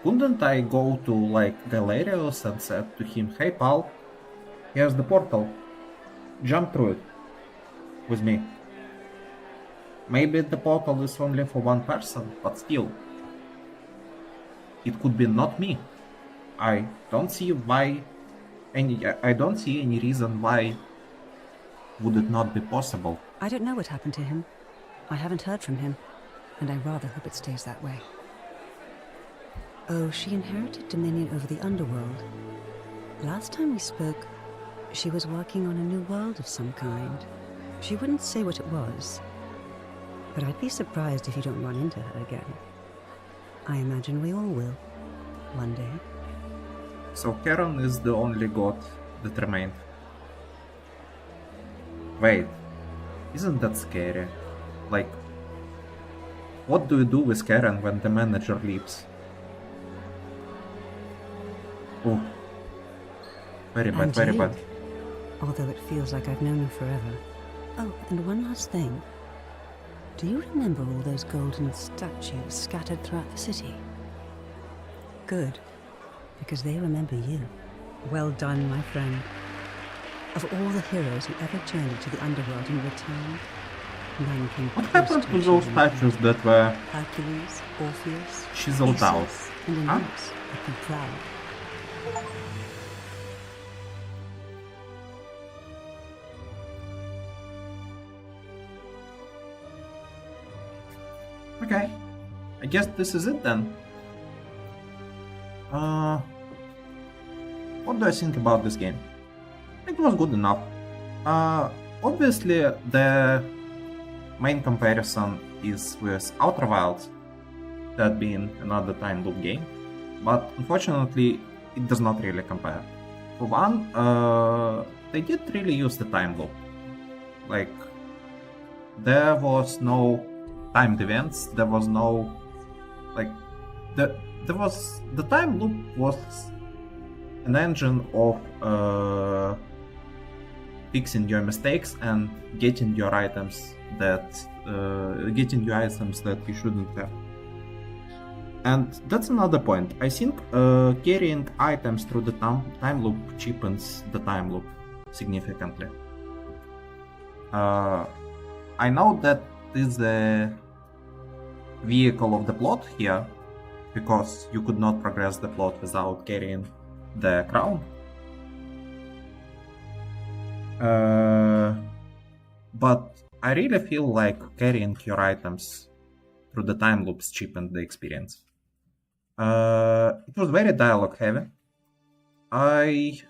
Couldn't I go to, like, Galerius and said to him, hey pal, here's the portal, jump through it with me? Maybe the portal is only for one person, but still, it could be not me. I don't see any reason why would it not be possible. I don't know what happened to him. I haven't heard from him, and I rather hope it stays that way. Oh, she inherited dominion over the underworld. Last time we spoke, she was working on a new world of some kind. She wouldn't say what it was, but I'd be surprised if you don't run into her again. I imagine we all will, one day. So Charon is the only god that remained. Wait, isn't that scary? Like, what do you do with Charon when the manager leaves? Oh, very bad, very you, bad. Although it feels like I've known her forever. Oh, and one last thing. Do you remember all those golden statues scattered throughout the city? Good, because they remember you. Well done, my friend. Of all the heroes who ever journeyed to the underworld and returned, none came What close happened to to those achieving statues that were Hercules, Orpheus, chiseled out? Theseus, and Huh? Aeneas would be proud. Okay, I guess this is it then. What do I think about this game? It was good enough. Obviously, the main comparison is with Outer Wilds, that being another time loop game, but unfortunately, it does not really compare. For one, they did really use the time loop. Like, there was no timed events, there was no, like, the time loop was an engine of fixing your mistakes and getting your items that you shouldn't have. And that's another point. I think carrying items through the time loop cheapens the time loop significantly. I know that is the vehicle of the plot here, because you could not progress the plot without carrying the crown. But I really feel like carrying your items through the time loops cheapened the experience. It was very dialogue heavy. I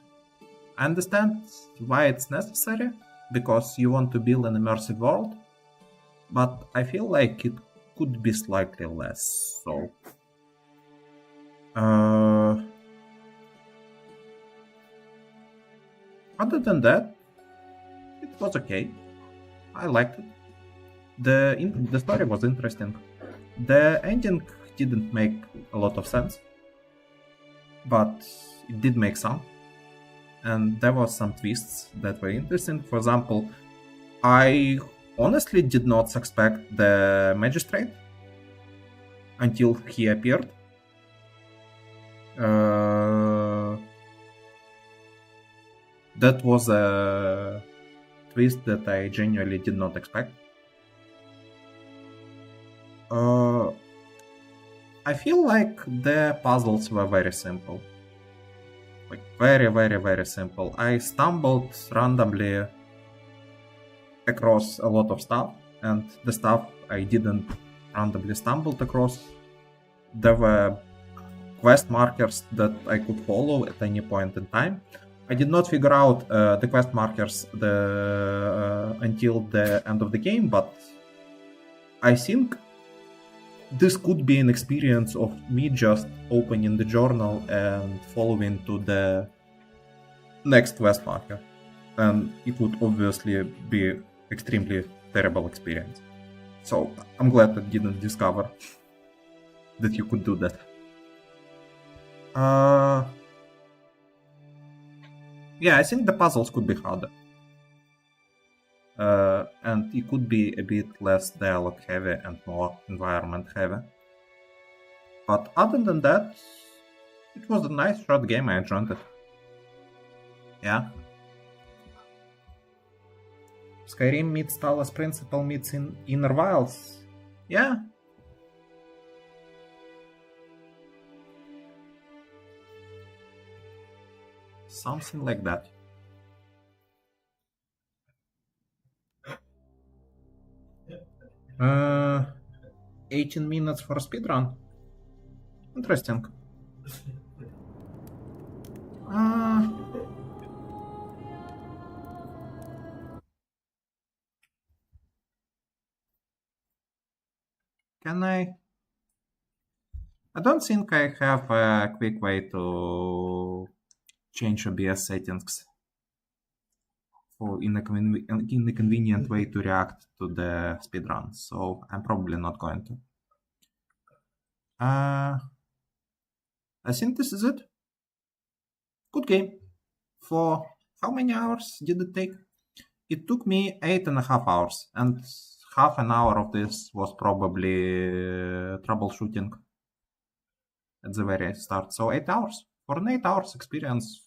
understand why it's necessary, because you want to build an immersive world, but I feel like it could be slightly less so. Other than that, it was okay. I liked it. The story was interesting. The ending didn't make a lot of sense, but it did make some. And there was some twists that were interesting. For example, I honestly did not suspect the magistrate until he appeared. That was a twist that I genuinely did not expect. I feel like the puzzles were very simple. Like, very, very, very simple. I stumbled randomly across a lot of stuff, and the stuff I didn't randomly stumble across, there were quest markers that I could follow at any point in time. I did not figure out the quest markers until the end of the game, but I think this could be an experience of me just opening the journal and following to the next quest marker. And it would obviously be extremely terrible experience. So I'm glad I didn't discover that you could do that. Yeah, I think the puzzles could be harder. And it could be a bit less dialogue heavy and more environment heavy. But other than that, it was a nice short game. I enjoyed it. Yeah. Skyrim meets Talos Principle meets in Inner Wilds. Yeah. Something like that. Uh, 18 minutes for a speedrun. Interesting. Can I don't think I have a quick way to change OBS settings in a convenient way to react to the speedrun, so I'm probably not going to. I think this is it. Good game. For how many hours did it take? It took me 8.5 hours, and half an hour of this was probably troubleshooting at the very start. So 8 hours. For an 8 hours experience,